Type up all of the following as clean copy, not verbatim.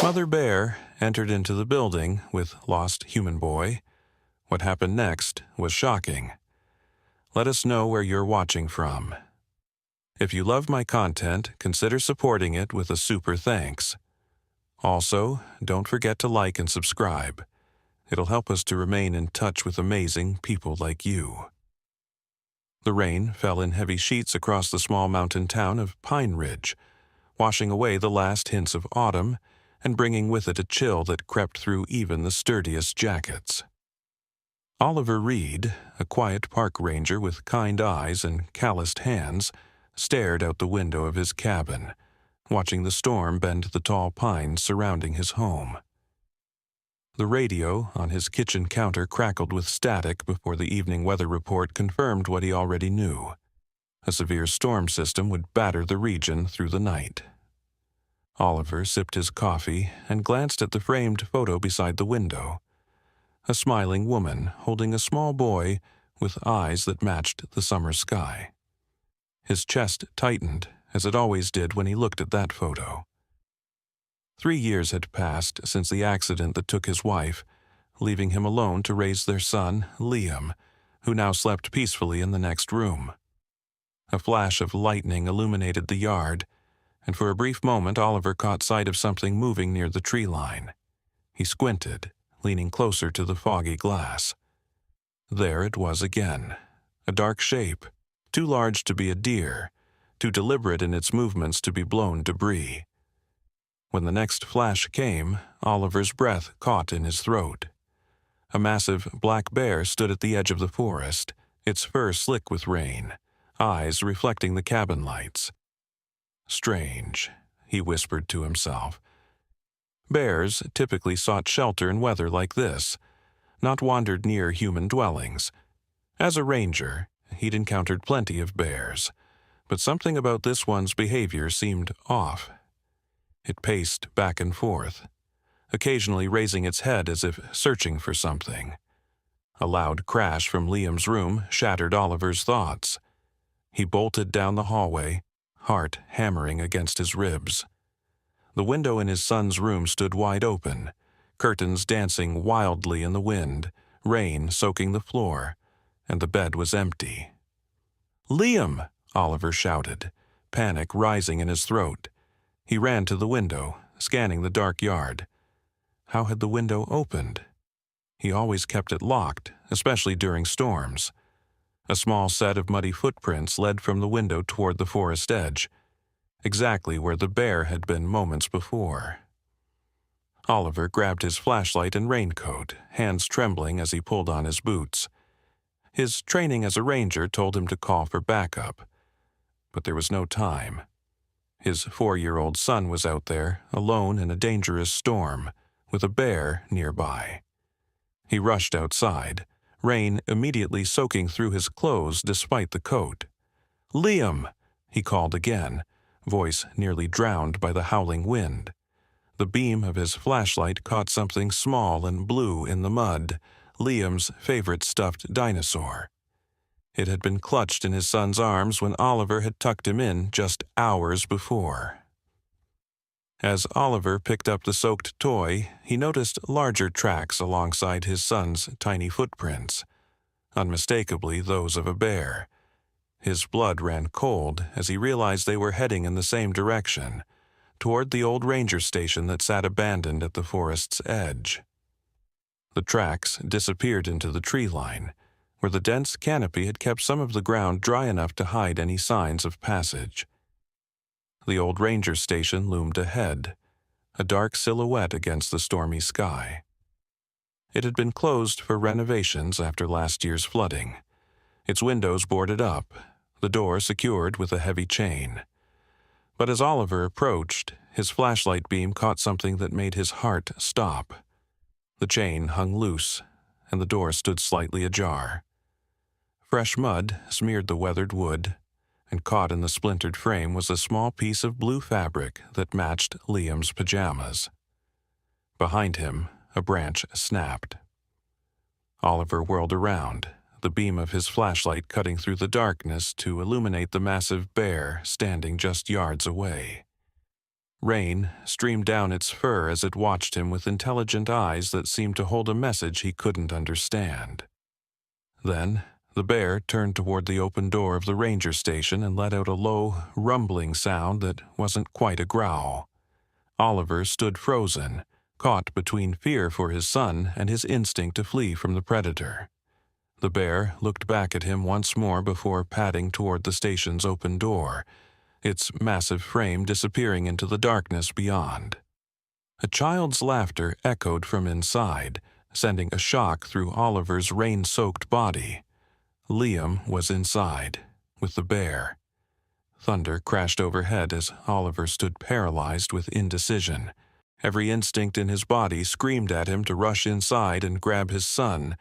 Mother Bear entered into the building with Lost Human Boy. What happened next was shocking. Let us know where you're watching from. If you love my content, consider supporting it with a super thanks. Also, don't forget to like and subscribe. It'll help us to remain in touch with amazing people like you. The rain fell in heavy sheets across the small mountain town of Pine Ridge, washing away the last hints of autumn and bringing with it a chill that crept through even the sturdiest jackets. Oliver Reed, a quiet park ranger with kind eyes and calloused hands, stared out the window of his cabin, watching the storm bend the tall pines surrounding his home. The radio on his kitchen counter crackled with static before the evening weather report confirmed what he already knew. A severe storm system would batter the region through the night. Oliver sipped his coffee and glanced at the framed photo beside the window. A smiling woman holding a small boy with eyes that matched the summer sky. His chest tightened, as it always did when he looked at that photo. 3 years had passed since the accident that took his wife, leaving him alone to raise their son, Liam, who now slept peacefully in the next room. A flash of lightning illuminated the yard, and for a brief moment Oliver caught sight of something moving near the tree line. He squinted, leaning closer to the foggy glass. There it was again, a dark shape, too large to be a deer, too deliberate in its movements to be blown debris. When the next flash came, Oliver's breath caught in his throat. A massive black bear stood at the edge of the forest, its fur slick with rain, eyes reflecting the cabin lights. Strange, he whispered to himself. Bears typically sought shelter in weather like this, not wandered near human dwellings. As a ranger, he'd encountered plenty of bears, but something about this one's behavior seemed off. It paced back and forth, occasionally raising its head as if searching for something. A loud crash from Liam's room shattered Oliver's thoughts. He bolted down the hallway, heart hammering against his ribs. The window in his son's room stood wide open, curtains dancing wildly in the wind, rain soaking the floor, and the bed was empty. "Liam!" Oliver shouted, panic rising in his throat. He ran to the window, scanning the dark yard. How had the window opened? He always kept it locked, especially during storms. A small set of muddy footprints led from the window toward the forest edge, exactly where the bear had been moments before. Oliver grabbed his flashlight and raincoat, hands trembling as he pulled on his boots. His training as a ranger told him to call for backup, but there was no time. His 4-year-old son was out there, alone in a dangerous storm, with a bear nearby. He rushed outside, rain immediately soaking through his clothes despite the coat. "Liam!" he called again, voice nearly drowned by the howling wind. The beam of his flashlight caught something small and blue in the mud, Liam's favorite stuffed dinosaur. It had been clutched in his son's arms when Oliver had tucked him in just hours before. As Oliver picked up the soaked toy, he noticed larger tracks alongside his son's tiny footprints, unmistakably those of a bear. His blood ran cold as he realized they were heading in the same direction, toward the old ranger station that sat abandoned at the forest's edge. The tracks disappeared into the tree line, where the dense canopy had kept some of the ground dry enough to hide any signs of passage. The old ranger station loomed ahead, a dark silhouette against the stormy sky. It had been closed for renovations after last year's flooding, its windows boarded up, the door secured with a heavy chain. But as Oliver approached, his flashlight beam caught something that made his heart stop. The chain hung loose, and the door stood slightly ajar. Fresh mud smeared the weathered wood, and caught in the splintered frame was a small piece of blue fabric that matched Liam's pajamas. Behind him, a branch snapped. Oliver whirled around, the beam of his flashlight cutting through the darkness to illuminate the massive bear standing just yards away. Rain streamed down its fur as it watched him with intelligent eyes that seemed to hold a message he couldn't understand. Then, the bear turned toward the open door of the ranger station and let out a low, rumbling sound that wasn't quite a growl. Oliver stood frozen, caught between fear for his son and his instinct to flee from the predator. The bear looked back at him once more before padding toward the station's open door, its massive frame disappearing into the darkness beyond. A child's laughter echoed from inside, sending a shock through Oliver's rain-soaked body. Liam was inside, with the bear. Thunder crashed overhead as Oliver stood paralyzed with indecision. Every instinct in his body screamed at him to rush inside and grab his son,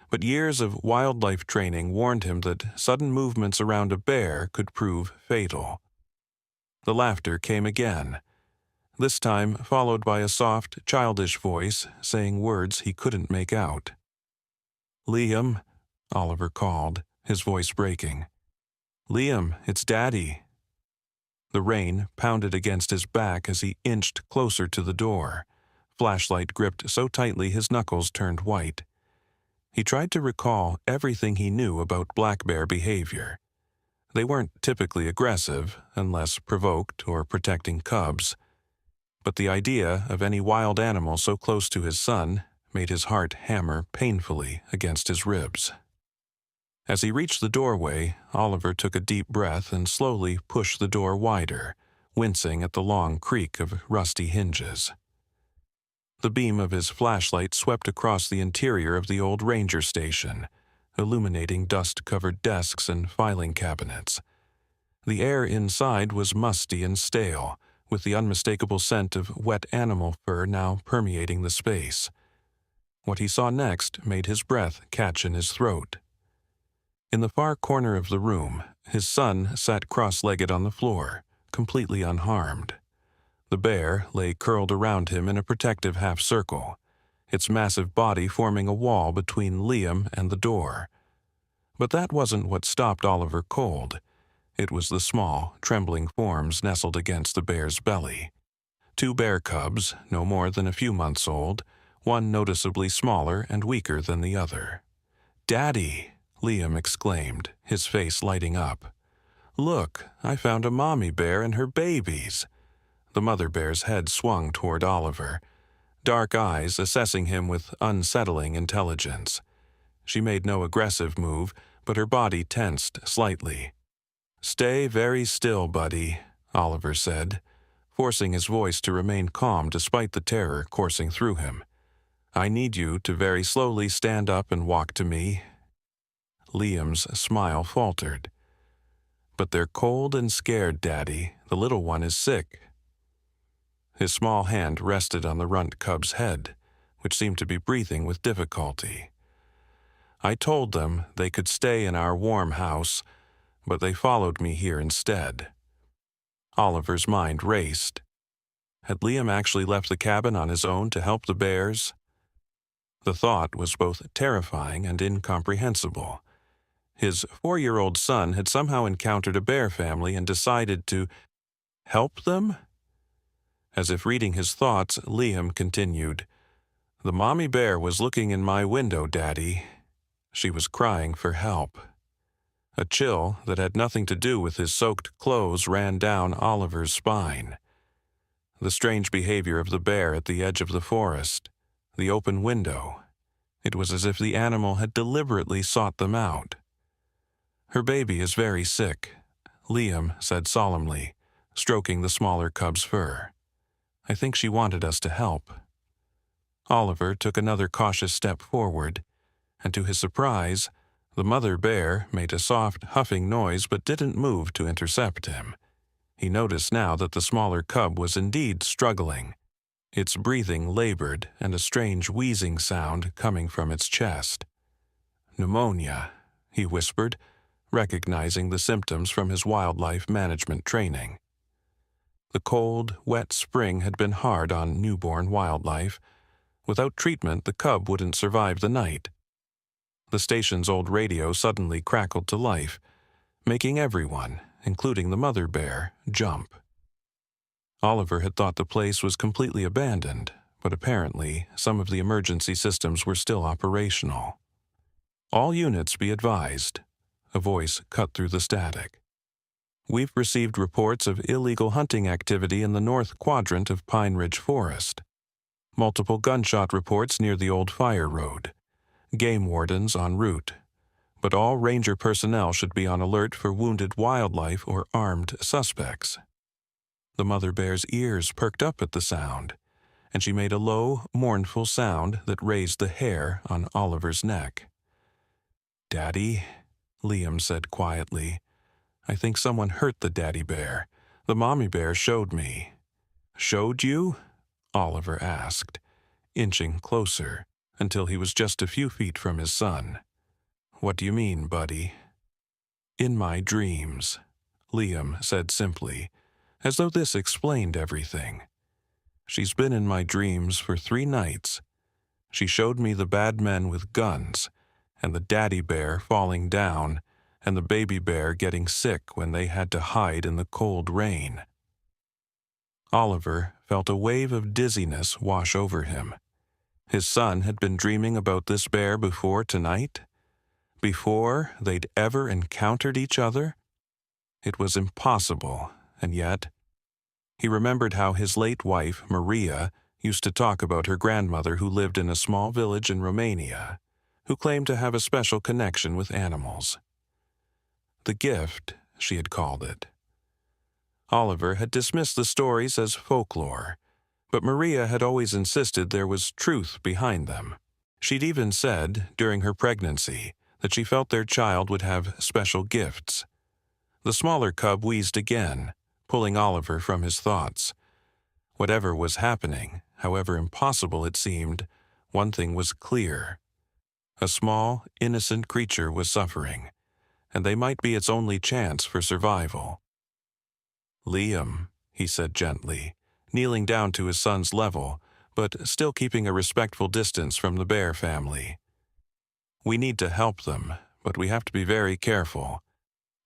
but years of wildlife training warned him that sudden movements around a bear could prove fatal. The laughter came again, this time followed by a soft, childish voice saying words he couldn't make out. "Liam," Oliver called, his voice breaking. "Liam, it's Daddy." The rain pounded against his back as he inched closer to the door, flashlight gripped so tightly his knuckles turned white. He tried to recall everything he knew about black bear behavior. They weren't typically aggressive, unless provoked or protecting cubs. But the idea of any wild animal so close to his son made his heart hammer painfully against his ribs. As he reached the doorway, Oliver took a deep breath and slowly pushed the door wider, wincing at the long creak of rusty hinges. The beam of his flashlight swept across the interior of the old ranger station, illuminating dust-covered desks and filing cabinets. The air inside was musty and stale, with the unmistakable scent of wet animal fur now permeating the space. What he saw next made his breath catch in his throat. In the far corner of the room, his son sat cross-legged on the floor, completely unharmed. The bear lay curled around him in a protective half-circle, its massive body forming a wall between Liam and the door. But that wasn't what stopped Oliver cold. It was the small, trembling forms nestled against the bear's belly. 2 bear cubs, no more than a few months old, one noticeably smaller and weaker than the other. "Daddy!" Liam exclaimed, his face lighting up. "Look, I found a mommy bear and her babies." The mother bear's head swung toward Oliver, dark eyes assessing him with unsettling intelligence. She made no aggressive move, but her body tensed slightly. "Stay very still, buddy," Oliver said, forcing his voice to remain calm despite the terror coursing through him. "I need you to very slowly stand up and walk to me." Liam's smile faltered. "But they're cold and scared, Daddy. The little one is sick." His small hand rested on the runt cub's head, which seemed to be breathing with difficulty. "I told them they could stay in our warm house, but they followed me here instead." Oliver's mind raced. Had Liam actually left the cabin on his own to help the bears? The thought was both terrifying and incomprehensible. His 4-year-old son had somehow encountered a bear family and decided to help them? As if reading his thoughts, Liam continued, "The mommy bear was looking in my window, Daddy. She was crying for help." A chill that had nothing to do with his soaked clothes ran down Oliver's spine. The strange behavior of the bear at the edge of the forest, the open window. It was as if the animal had deliberately sought them out. "Her baby is very sick," Liam said solemnly, stroking the smaller cub's fur. "I think she wanted us to help." Oliver took another cautious step forward, and to his surprise, the mother bear made a soft, huffing noise but didn't move to intercept him. He noticed now that the smaller cub was indeed struggling, its breathing labored and a strange wheezing sound coming from its chest. "Pneumonia," he whispered, recognizing the symptoms from his wildlife management training. The cold, wet spring had been hard on newborn wildlife. Without treatment, the cub wouldn't survive the night. The station's old radio suddenly crackled to life, making everyone, including the mother bear, jump. Oliver had thought the place was completely abandoned, but apparently some of the emergency systems were still operational. "All units be advised," a voice cut through the static. "We've received reports of illegal hunting activity in the north quadrant of Pine Ridge Forest. Multiple gunshot reports near the old fire road. Game wardens en route. But all ranger personnel should be on alert for wounded wildlife or armed suspects." The mother bear's ears perked up at the sound, and she made a low, mournful sound that raised the hair on Oliver's neck. "Daddy," Liam said quietly, "I think someone hurt the daddy bear. The mommy bear showed me." "Showed you?" Oliver asked, inching closer until he was just a few feet from his son. "What do you mean, buddy?" "In my dreams," Liam said simply, as though this explained everything. "She's been in my dreams for 3 nights. She showed me the bad men with guns, and the daddy bear falling down, and the baby bear getting sick when they had to hide in the cold rain." Oliver felt a wave of dizziness wash over him. His son had been dreaming about this bear before tonight? Before they'd ever encountered each other? It was impossible, and yet he remembered how his late wife, Maria, used to talk about her grandmother who lived in a small village in Romania, who claimed to have a special connection with animals. The gift, she had called it. Oliver had dismissed the stories as folklore, but Maria had always insisted there was truth behind them. She'd even said, during her pregnancy, that she felt their child would have special gifts. The smaller cub wheezed again, pulling Oliver from his thoughts. Whatever was happening, however impossible it seemed, one thing was clear. A small, innocent creature was suffering, and they might be its only chance for survival. "Liam," he said gently, kneeling down to his son's level, but still keeping a respectful distance from the bear family. "We need to help them, but we have to be very careful.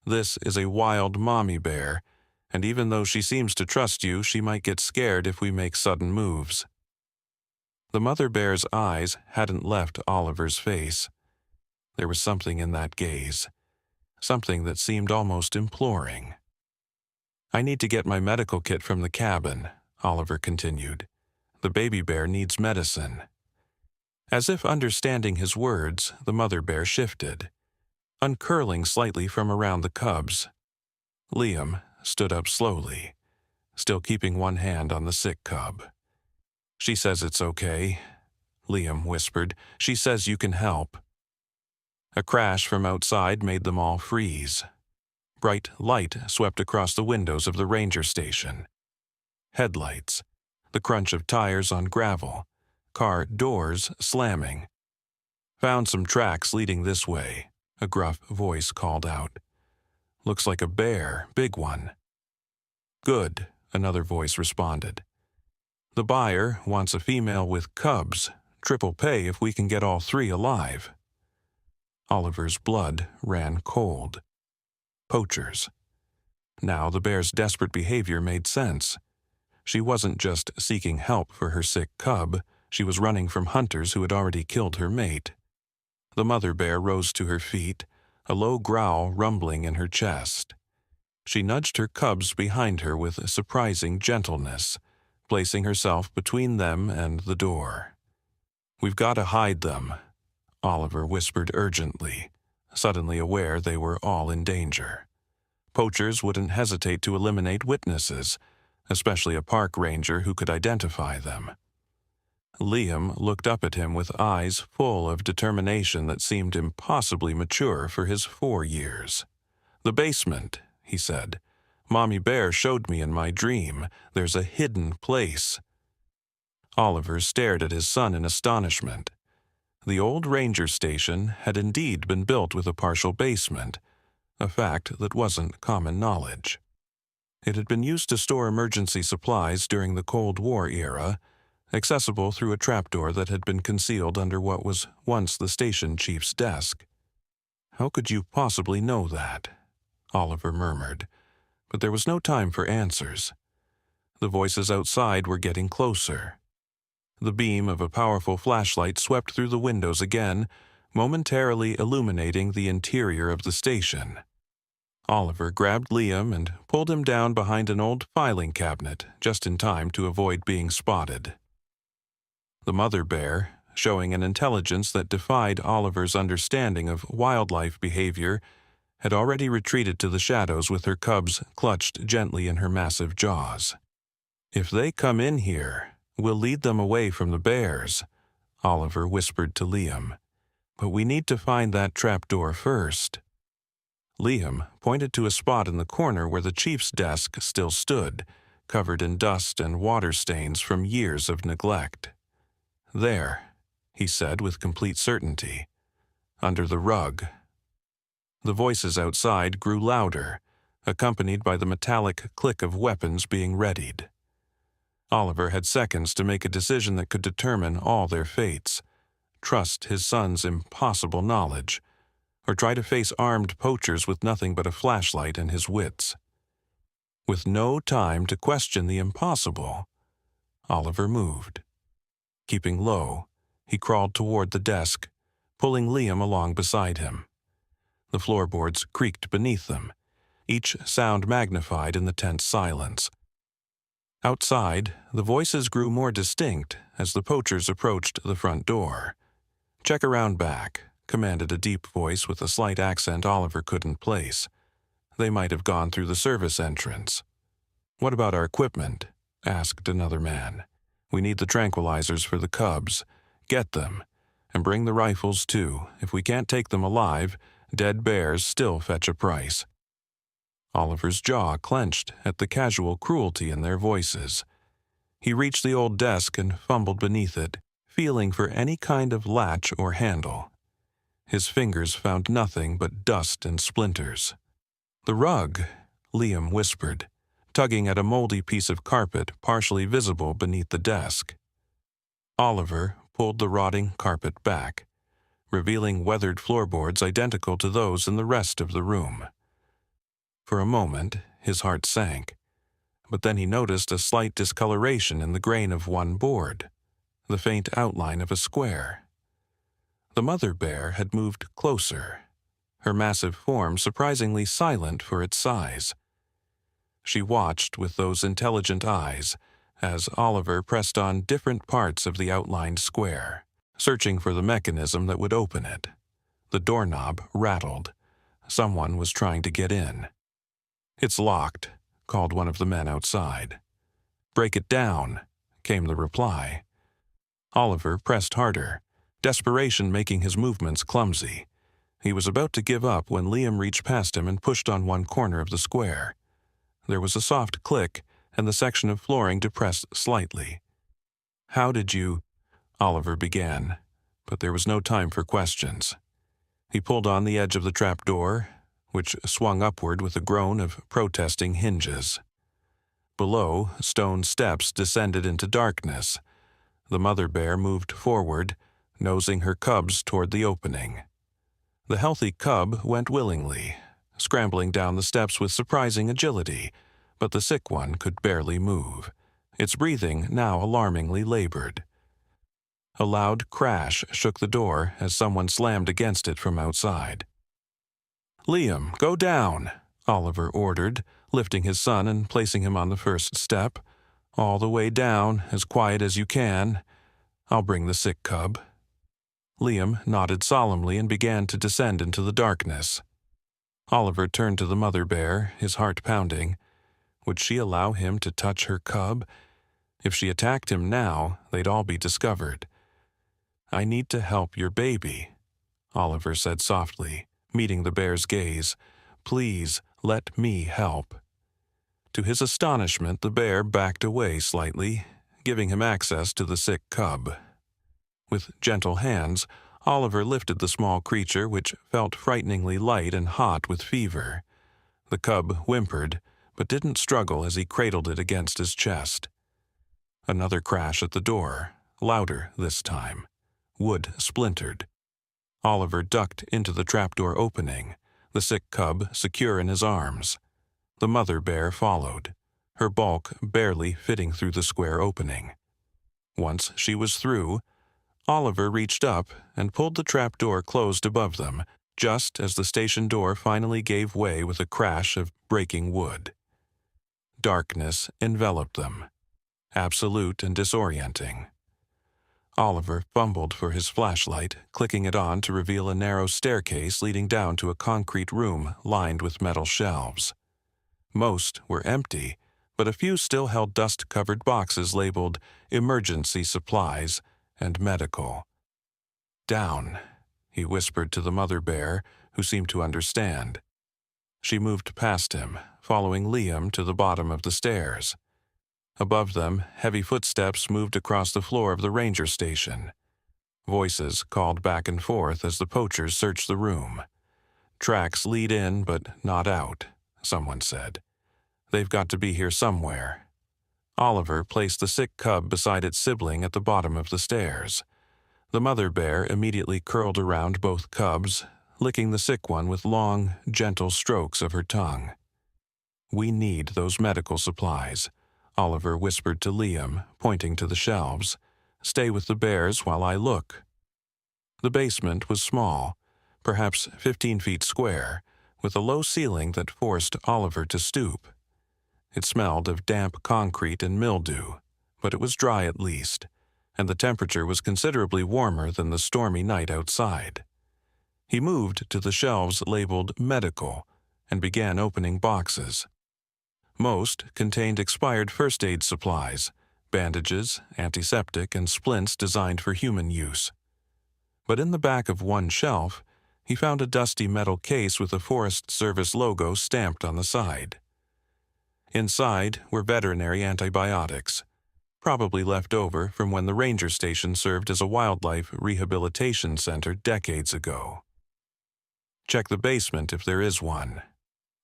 This is a wild mommy bear, and even though she seems to trust you, she might get scared if we make sudden moves." The mother bear's eyes hadn't left Oliver's face. There was something in that gaze, something that seemed almost imploring. "I need to get my medical kit from the cabin," Oliver continued. "The baby bear needs medicine." As if understanding his words, the mother bear shifted, uncurling slightly from around the cubs. Liam stood up slowly, still keeping one hand on the sick cub. "She says it's okay," Liam whispered. "She says you can help." A crash from outside made them all freeze. Bright light swept across the windows of the ranger station. Headlights, the crunch of tires on gravel, car doors slamming. "Found some tracks leading this way," a gruff voice called out. "Looks like a bear, big one." "Good," another voice responded. "The buyer wants a female with cubs, triple pay if we can get all 3 alive." Oliver's blood ran cold. Poachers. Now the bear's desperate behavior made sense. She wasn't just seeking help for her sick cub, she was running from hunters who had already killed her mate. The mother bear rose to her feet, a low growl rumbling in her chest. She nudged her cubs behind her with surprising gentleness, placing herself between them and the door. "We've got to hide them," Oliver whispered urgently, suddenly aware they were all in danger. Poachers wouldn't hesitate to eliminate witnesses, especially a park ranger who could identify them. Liam looked up at him with eyes full of determination that seemed impossibly mature for his 4 years. "The basement," he said. "Mommy Bear showed me in my dream. There's a hidden place." Oliver stared at his son in astonishment. The old ranger station had indeed been built with a partial basement, a fact that wasn't common knowledge. It had been used to store emergency supplies during the Cold War era, accessible through a trapdoor that had been concealed under what was once the station chief's desk. "How could you possibly know that?" Oliver murmured, but there was no time for answers. The voices outside were getting closer. The beam of a powerful flashlight swept through the windows again, momentarily illuminating the interior of the station. Oliver grabbed Liam and pulled him down behind an old filing cabinet, just in time to avoid being spotted. The mother bear, showing an intelligence that defied Oliver's understanding of wildlife behavior, had already retreated to the shadows with her cubs clutched gently in her massive jaws. "If they come in here, we'll lead them away from the bears," Oliver whispered to Liam. "But we need to find that trapdoor first." Liam pointed to a spot in the corner where the chief's desk still stood, covered in dust and water stains from years of neglect. "There," he said with complete certainty, "under the rug." The voices outside grew louder, accompanied by the metallic click of weapons being readied. Oliver had seconds to make a decision that could determine all their fates: trust his son's impossible knowledge, or try to face armed poachers with nothing but a flashlight and his wits. With no time to question the impossible, Oliver moved. Keeping low, he crawled toward the desk, pulling Liam along beside him. The floorboards creaked beneath them, each sound magnified in the tense silence. Outside, the voices grew more distinct as the poachers approached the front door. "Check around back," commanded a deep voice with a slight accent Oliver couldn't place. They might have gone through the service entrance. "What about our equipment?" asked another man. "We need the tranquilizers for the cubs. Get them. And bring the rifles, too. If we can't take them alive, dead bears still fetch a price." Oliver's jaw clenched at the casual cruelty in their voices. He reached the old desk and fumbled beneath it, feeling for any kind of latch or handle. His fingers found nothing but dust and splinters. "The rug," Liam whispered, tugging at a moldy piece of carpet partially visible beneath the desk. Oliver pulled the rotting carpet back, revealing weathered floorboards identical to those in the rest of the room. For a moment, his heart sank, but then he noticed a slight discoloration in the grain of one board, the faint outline of a square. The mother bear had moved closer, her massive form surprisingly silent for its size. She watched with those intelligent eyes as Oliver pressed on different parts of the outlined square, searching for the mechanism that would open it. The doorknob rattled. Someone was trying to get in. "It's locked," called one of the men outside. "Break it down," came the reply. Oliver pressed harder, desperation making his movements clumsy. He was about to give up when Liam reached past him and pushed on one corner of the square. There was a soft click, and the section of flooring depressed slightly. "How did you—" Oliver began, but there was no time for questions. He pulled on the edge of the trapdoor, which swung upward with a groan of protesting hinges. Below, stone steps descended into darkness. The mother bear moved forward, nosing her cubs toward the opening. The healthy cub went willingly, scrambling down the steps with surprising agility, but the sick one could barely move, its breathing now alarmingly labored. A loud crash shook the door as someone slammed against it from outside. "Liam, go down," Oliver ordered, lifting his son and placing him on the first step. "All the way down, as quiet as you can. I'll bring the sick cub." Liam nodded solemnly and began to descend into the darkness. Oliver turned to the mother bear, his heart pounding. Would she allow him to touch her cub? If she attacked him now, they'd all be discovered. "I need to help your baby," Oliver said softly, meeting the bear's gaze. "Please, let me help." To his astonishment, the bear backed away slightly, giving him access to the sick cub. With gentle hands, Oliver lifted the small creature, which felt frighteningly light and hot with fever. The cub whimpered, but didn't struggle as he cradled it against his chest. Another crash at the door, louder this time. Wood splintered. Oliver ducked into the trapdoor opening, the sick cub secure in his arms. The mother bear followed, her bulk barely fitting through the square opening. Once she was through, Oliver reached up and pulled the trapdoor closed above them, just as the station door finally gave way with a crash of breaking wood. Darkness enveloped them, absolute and disorienting. Oliver fumbled for his flashlight, clicking it on to reveal a narrow staircase leading down to a concrete room lined with metal shelves. Most were empty, but a few still held dust-covered boxes labeled emergency supplies and medical. "Down," he whispered to the mother bear, who seemed to understand. She moved past him, following Liam to the bottom of the stairs. Above them, heavy footsteps moved across the floor of the ranger station. Voices called back and forth as the poachers searched the room. "Tracks lead in but not out," someone said. "They've got to be here somewhere." Oliver placed the sick cub beside its sibling at the bottom of the stairs. The mother bear immediately curled around both cubs, licking the sick one with long, gentle strokes of her tongue. "We need those medical supplies," Oliver whispered to Liam, pointing to the shelves. "Stay with the bears while I look." The basement was small, perhaps 15 feet square, with a low ceiling that forced Oliver to stoop. It smelled of damp concrete and mildew, but it was dry at least, and the temperature was considerably warmer than the stormy night outside. He moved to the shelves labeled medical and began opening boxes. Most contained expired first aid supplies, bandages, antiseptic, and splints designed for human use. But in the back of one shelf, he found a dusty metal case with a Forest Service logo stamped on the side. Inside were veterinary antibiotics, probably left over from when the ranger station served as a wildlife rehabilitation center decades ago. "Check the basement if there is one,"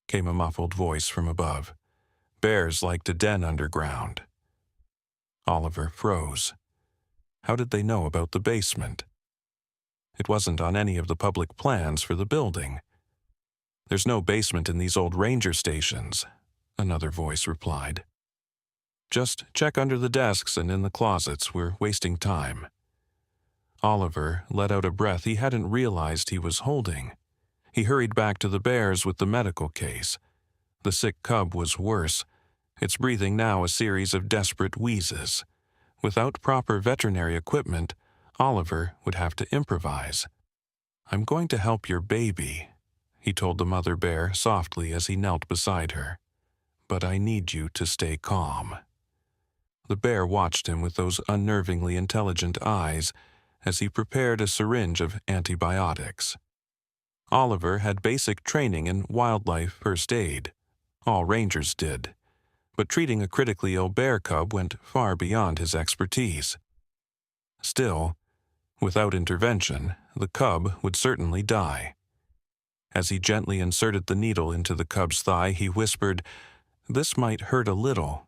came a muffled voice from above. "Bears like to den underground." Oliver froze. How did they know about the basement? It wasn't on any of the public plans for the building. "There's no basement in these old ranger stations," another voice replied. "Just check under the desks and in the closets. We're wasting time." Oliver let out a breath he hadn't realized he was holding. He hurried back to the bears with the medical case. The sick cub was worse, its breathing now a series of desperate wheezes. Without proper veterinary equipment, Oliver would have to improvise. "I'm going to help your baby," he told the mother bear softly as he knelt beside her. "But I need you to stay calm." The bear watched him with those unnervingly intelligent eyes as he prepared a syringe of antibiotics. Oliver had basic training in wildlife first aid. All rangers did. But treating a critically ill bear cub went far beyond his expertise. Still, without intervention, the cub would certainly die. As he gently inserted the needle into the cub's thigh, he whispered, "This might hurt a little,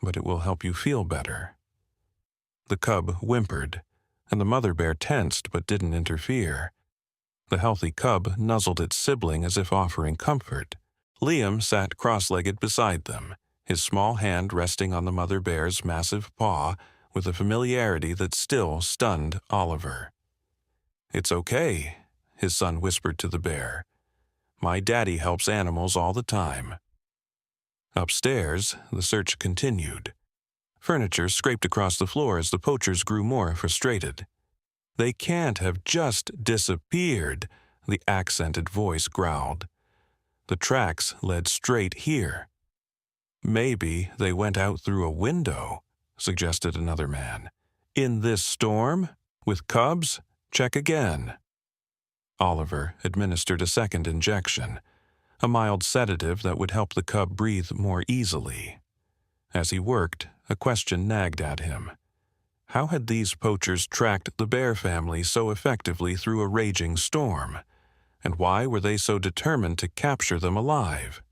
but it will help you feel better." The cub whimpered, and the mother bear tensed but didn't interfere. The healthy cub nuzzled its sibling as if offering comfort. Liam sat cross-legged beside them, his small hand resting on the mother bear's massive paw with a familiarity that still stunned Oliver. "It's okay," his son whispered to the bear. "My daddy helps animals all the time." Upstairs, the search continued. Furniture scraped across the floor as the poachers grew more frustrated. "They can't have just disappeared," the accented voice growled. "The tracks led straight here." "Maybe they went out through a window," suggested another man. "In this storm? With cubs? Check again." Oliver administered a second injection, a mild sedative that would help the cub breathe more easily. As he worked, a question nagged at him. How had these poachers tracked the bear family so effectively through a raging storm? And why were they so determined to capture them alive?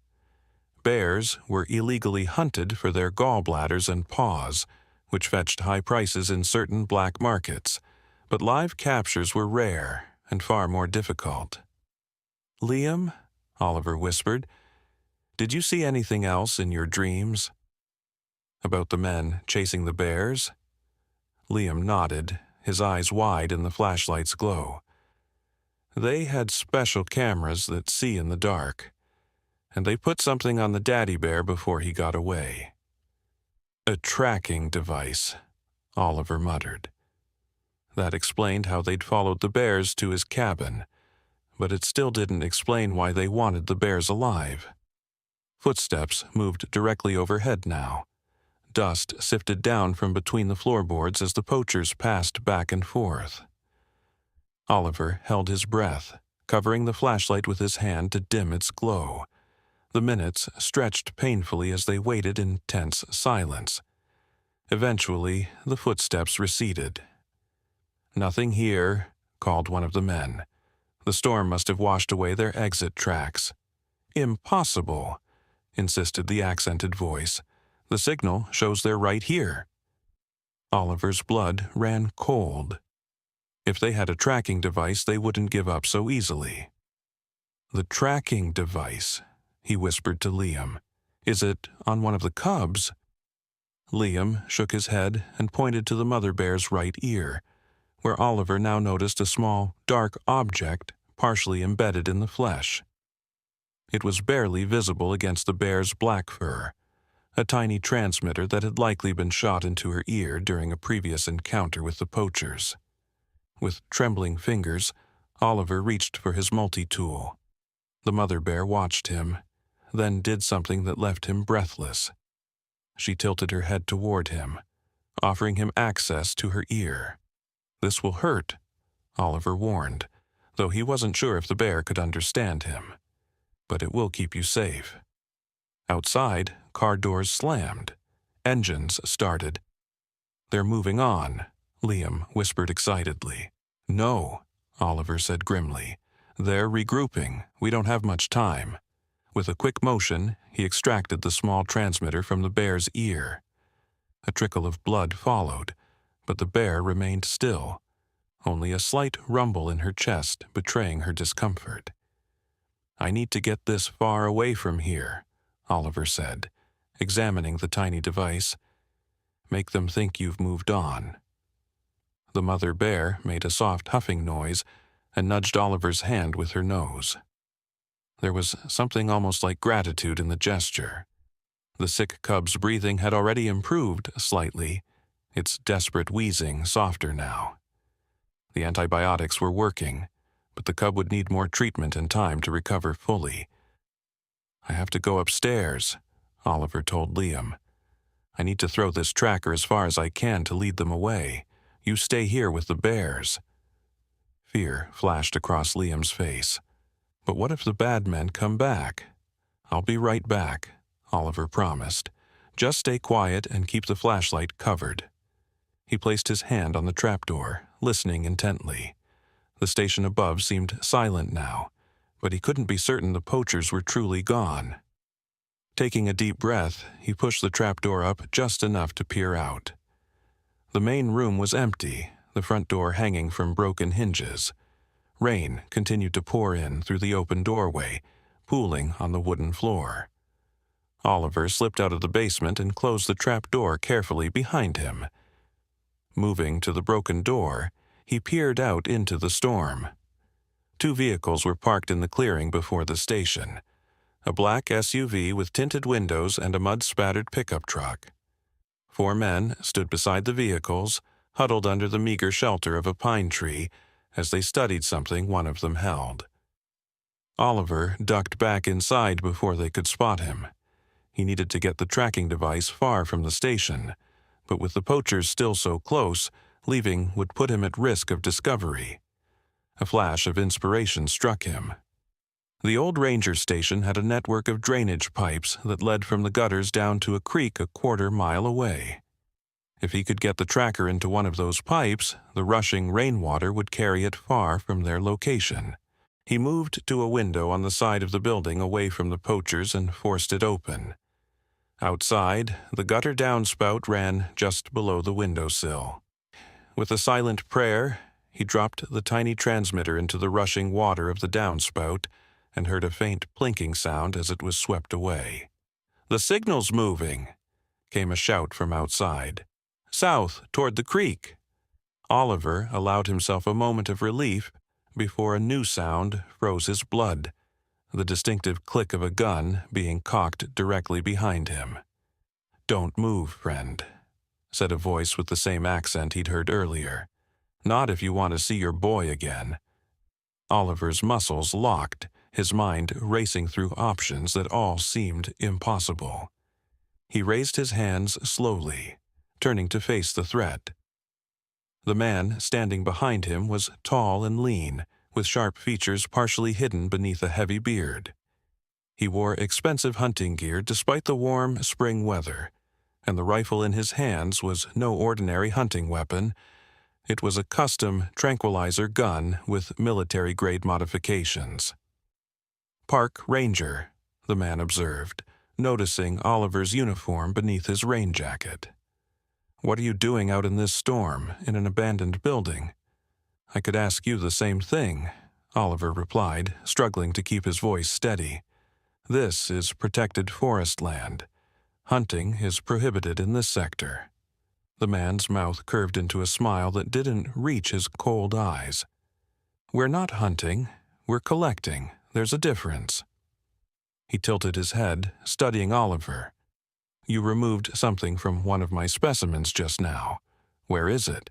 Bears were illegally hunted for their gallbladders and paws, which fetched high prices in certain black markets, but live captures were rare and far more difficult. "Liam," Oliver whispered, "did you see anything else in your dreams?" About the men chasing the bears? Liam nodded, his eyes wide in the flashlight's glow. They had special cameras that see in the dark, and they put something on the daddy bear before he got away. A tracking device, Oliver muttered. That explained how they'd followed the bears to his cabin, but it still didn't explain why they wanted the bears alive. Footsteps moved directly overhead now. Dust sifted down from between the floorboards as the poachers passed back and forth. Oliver held his breath, covering the flashlight with his hand to dim its glow. The minutes stretched painfully as they waited in tense silence. Eventually, the footsteps receded. "Nothing here," called one of the men. The storm must have washed away their exit tracks. "Impossible," insisted the accented voice. "The signal shows they're right here." Oliver's blood ran cold. If they had a tracking device, they wouldn't give up so easily. "The tracking device," he whispered to Liam. "Is it on one of the cubs?" Liam shook his head and pointed to the mother bear's right ear, where Oliver now noticed a small, dark object partially embedded in the flesh. It was barely visible against the bear's black fur, a tiny transmitter that had likely been shot into her ear during a previous encounter with the poachers. With trembling fingers, Oliver reached for his multi-tool. The mother bear watched him, then did something that left him breathless. She tilted her head toward him, offering him access to her ear. "This will hurt," Oliver warned, though he wasn't sure if the bear could understand him. "But it will keep you safe." Outside, car doors slammed. Engines started. "They're moving on," Liam whispered excitedly. "No," Oliver said grimly. "They're regrouping. We don't have much time." With a quick motion, he extracted the small transmitter from the bear's ear. A trickle of blood followed, but the bear remained still, only a slight rumble in her chest betraying her discomfort. "I need to get this far away from here," Oliver said, examining the tiny device. "Make them think you've moved on." The mother bear made a soft huffing noise and nudged Oliver's hand with her nose. There was something almost like gratitude in the gesture. The sick cub's breathing had already improved slightly, its desperate wheezing softer now. The antibiotics were working, but the cub would need more treatment and time to recover fully. "I have to go upstairs," Oliver told Liam. "I need to throw this tracker as far as I can to lead them away. You stay here with the bears." Fear flashed across Liam's face. "But what if the bad men come back?" "I'll be right back," Oliver promised. "Just stay quiet and keep the flashlight covered." He placed his hand on the trapdoor, listening intently. The station above seemed silent now, but he couldn't be certain the poachers were truly gone. Taking a deep breath, he pushed the trapdoor up just enough to peer out. The main room was empty, the front door hanging from broken hinges. Rain continued to pour in through the open doorway, pooling on the wooden floor. Oliver slipped out of the basement and closed the trap door carefully behind him. Moving to the broken door, he peered out into the storm. 2 vehicles were parked in the clearing before the station, a black SUV with tinted windows and a mud-spattered pickup truck. 4 men stood beside the vehicles, huddled under the meager shelter of a pine tree, as they studied something one of them held. Oliver ducked back inside before they could spot him. He needed to get the tracking device far from the station, but with the poachers still so close, leaving would put him at risk of discovery. A flash of inspiration struck him. The old ranger station had a network of drainage pipes that led from the gutters down to a creek a 1/4 mile away. If he could get the tracker into one of those pipes, the rushing rainwater would carry it far from their location. He moved to a window on the side of the building away from the poachers and forced it open. Outside, the gutter downspout ran just below the windowsill. With a silent prayer, he dropped the tiny transmitter into the rushing water of the downspout and heard a faint plinking sound as it was swept away. "The signal's moving!" came a shout from outside. "South, toward the creek!" Oliver allowed himself a moment of relief before a new sound froze his blood, the distinctive click of a gun being cocked directly behind him. "Don't move, friend," said a voice with the same accent he'd heard earlier. "Not if you want to see your boy again." Oliver's muscles locked, his mind racing through options that all seemed impossible. He raised his hands slowly, turning to face the threat. The man standing behind him was tall and lean, with sharp features partially hidden beneath a heavy beard. He wore expensive hunting gear despite the warm spring weather, and the rifle in his hands was no ordinary hunting weapon. It was a custom tranquilizer gun with military-grade modifications. "Park Ranger," the man observed, noticing Oliver's uniform beneath his rain jacket. "What are you doing out in this storm, in an abandoned building?" "I could ask you the same thing," Oliver replied, struggling to keep his voice steady. "This is protected forest land. Hunting is prohibited in this sector." The man's mouth curved into a smile that didn't reach his cold eyes. "We're not hunting. We're collecting. There's a difference." He tilted his head, studying Oliver. "You removed something from one of my specimens just now. Where is it?"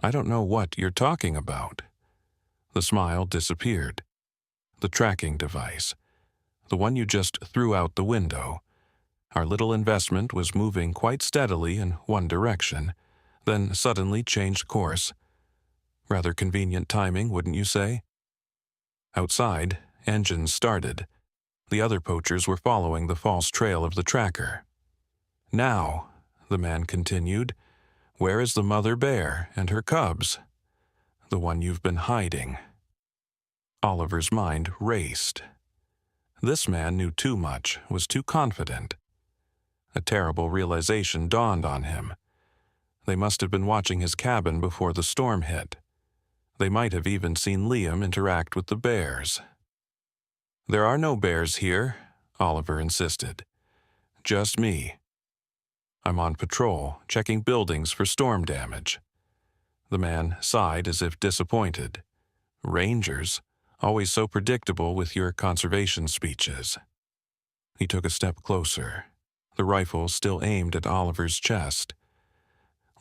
"I don't know what you're talking about." The smile disappeared. "The tracking device. The one you just threw out the window. Our little investment was moving quite steadily in one direction, then suddenly changed course. Rather convenient timing, wouldn't you say?" Outside, engines started. The other poachers were following the false trail of the tracker. "Now," the man continued, "where is the mother bear and her cubs? The one you've been hiding." Oliver's mind raced. This man knew too much, was too confident. A terrible realization dawned on him. They must have been watching his cabin before the storm hit. They might have even seen Liam interact with the bears. "There are no bears here," Oliver insisted. "Just me. I'm on patrol, checking buildings for storm damage." The man sighed as if disappointed. "Rangers, always so predictable with your conservation speeches." He took a step closer, the rifle still aimed at Oliver's chest.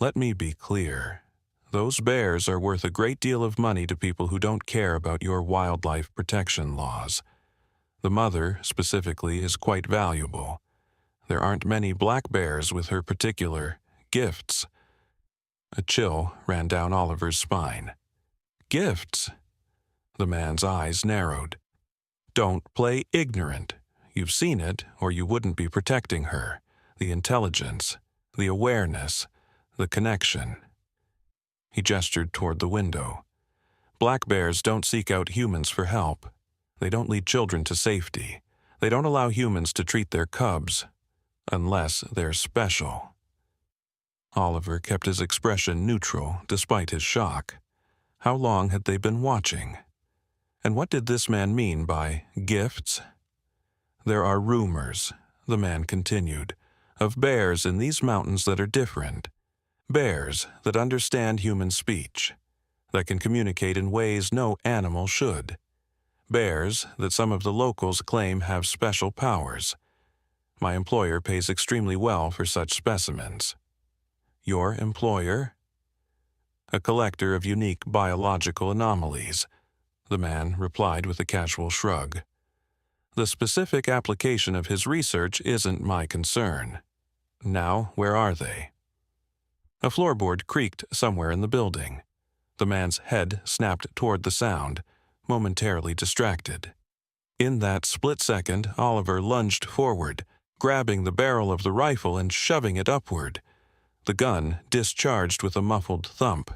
"Let me be clear. Those bears are worth a great deal of money to people who don't care about your wildlife protection laws. The mother, specifically, is quite valuable. There aren't many black bears with her particular gifts." A chill ran down Oliver's spine. "Gifts?" The man's eyes narrowed. "Don't play ignorant. You've seen it, or you wouldn't be protecting her. The intelligence, the awareness, the connection." He gestured toward the window. "Black bears don't seek out humans for help. They don't lead children to safety. They don't allow humans to treat their cubs. Unless they're special." Oliver kept his expression neutral despite his shock. How long had they been watching? And what did this man mean by gifts? "There are rumors," the man continued, "of bears in these mountains that are different. Bears that understand human speech, that can communicate in ways no animal should. Bears that some of the locals claim have special powers. My employer pays extremely well for such specimens." "Your employer?" "A collector of unique biological anomalies," the man replied with a casual shrug. "The specific application of his research isn't my concern. Now, where are they?" A floorboard creaked somewhere in the building. The man's head snapped toward the sound, momentarily distracted. In that split second, Oliver lunged forward, grabbing the barrel of the rifle and shoving it upward. The gun discharged with a muffled thump,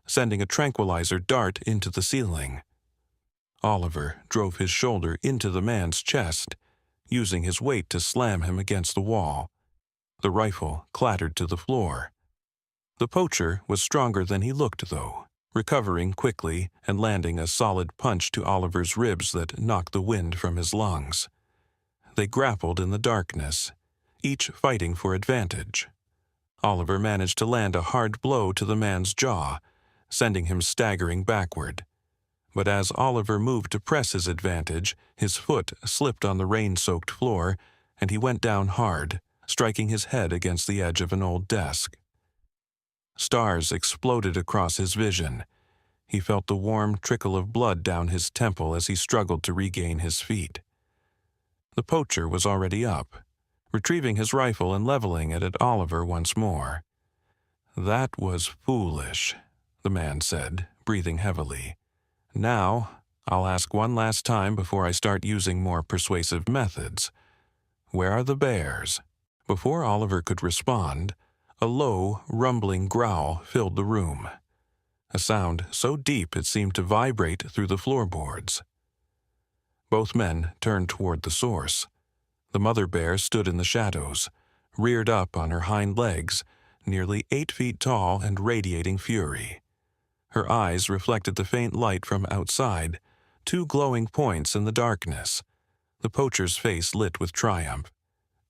sending a tranquilizer dart into the ceiling. Oliver drove his shoulder into the man's chest, using his weight to slam him against the wall. The rifle clattered to the floor. The poacher was stronger than he looked, though, recovering quickly and landing a solid punch to Oliver's ribs that knocked the wind from his lungs. They grappled in the darkness, each fighting for advantage. Oliver managed to land a hard blow to the man's jaw, sending him staggering backward. But as Oliver moved to press his advantage, his foot slipped on the rain-soaked floor, and he went down hard, striking his head against the edge of an old desk. Stars exploded across his vision. He felt the warm trickle of blood down his temple as he struggled to regain his feet. The poacher was already up, retrieving his rifle and leveling it at Oliver once more. "That was foolish," the man said, breathing heavily. "Now, I'll ask one last time before I start using more persuasive methods. Where are the bears?" Before Oliver could respond, a low, rumbling growl filled the room, a sound so deep it seemed to vibrate through the floorboards. Both men turned toward the source. The mother bear stood in the shadows, reared up on her hind legs, nearly 8 feet tall and radiating fury. Her eyes reflected the faint light from outside, 2 glowing points in the darkness. The poacher's face lit with triumph.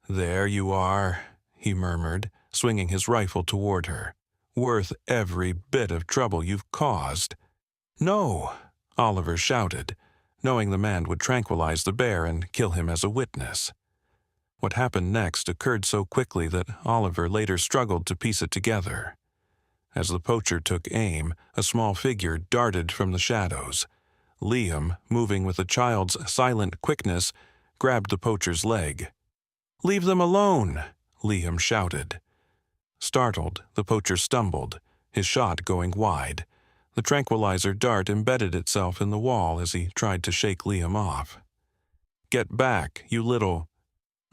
"There you are," he murmured, swinging his rifle toward her. "Worth every bit of trouble you've caused." "No!" Oliver shouted, knowing the man would tranquilize the bear and kill him as a witness. What happened next occurred so quickly that Oliver later struggled to piece it together. As the poacher took aim, a small figure darted from the shadows. Liam, moving with a child's silent quickness, grabbed the poacher's leg. "Leave them alone!" Liam shouted. Startled, the poacher stumbled, his shot going wide. The tranquilizer dart embedded itself in the wall as he tried to shake Liam off. "Get back, you little—"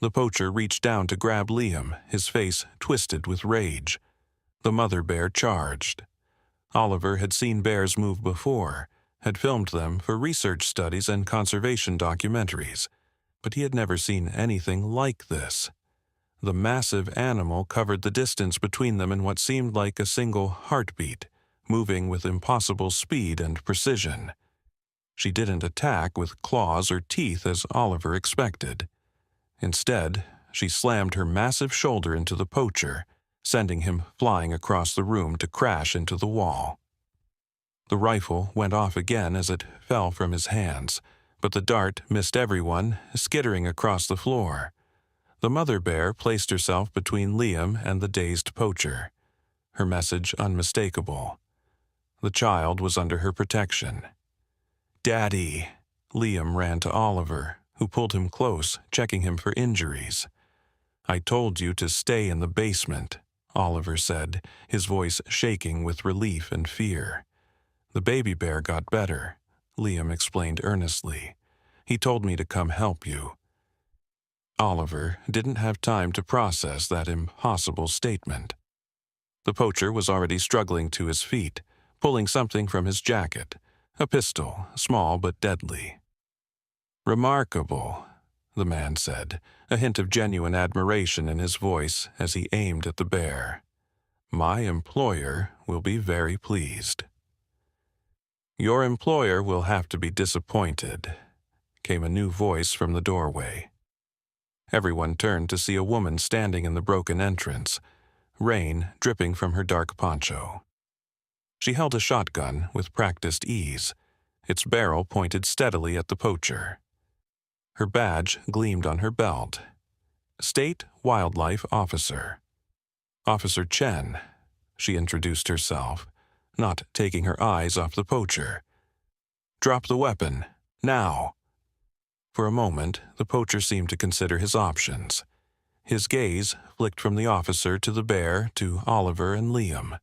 The poacher reached down to grab Liam, his face twisted with rage. The mother bear charged. Oliver had seen bears move before, had filmed them for research studies and conservation documentaries, but he had never seen anything like this. The massive animal covered the distance between them in what seemed like a single heartbeat, moving with impossible speed and precision. She didn't attack with claws or teeth as Oliver expected. Instead, she slammed her massive shoulder into the poacher, sending him flying across the room to crash into the wall. The rifle went off again as it fell from his hands, but the dart missed everyone, skittering across the floor. The mother bear placed herself between Liam and the dazed poacher, her message unmistakable. The child was under her protection. "Daddy!" Liam ran to Oliver, who pulled him close, checking him for injuries. "I told you to stay in the basement," Oliver said, his voice shaking with relief and fear. "The baby bear got better," Liam explained earnestly. "He told me to come help you." Oliver didn't have time to process that impossible statement. The poacher was already struggling to his feet, pulling something from his jacket, a pistol, small but deadly. "Remarkable," the man said, a hint of genuine admiration in his voice as he aimed at the bear. "My employer will be very pleased." "Your employer will have to be disappointed," came a new voice from the doorway. Everyone turned to see a woman standing in the broken entrance, rain dripping from her dark poncho. She held a shotgun with practiced ease, its barrel pointed steadily at the poacher. Her badge gleamed on her belt. State Wildlife Officer. "Officer Chen," she introduced herself, not taking her eyes off the poacher. "Drop the weapon, now." For a moment, the poacher seemed to consider his options. His gaze flicked from the officer to the bear to Oliver and Liam.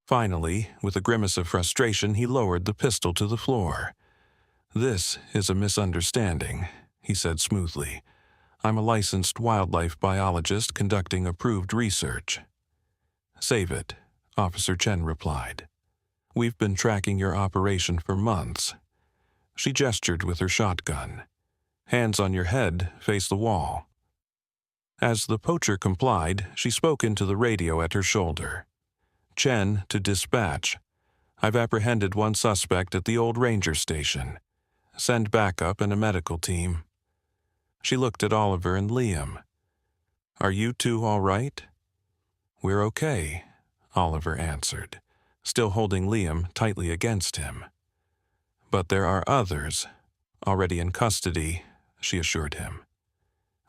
Finally, with a grimace of frustration, he lowered the pistol to the floor. "This is a misunderstanding," he said smoothly. "I'm a licensed wildlife biologist conducting approved research." "Save it," Officer Chen replied. "We've been tracking your operation for months." She gestured with her shotgun. "Hands on your head, face the wall." As the poacher complied, she spoke into the radio at her shoulder. "Chen to dispatch. I've apprehended one suspect at the old ranger station. Send backup and a medical team." She looked at Oliver and Liam. Are you two all right? We're okay, Oliver answered, still holding Liam tightly against him. But there are others, already in custody, she assured him.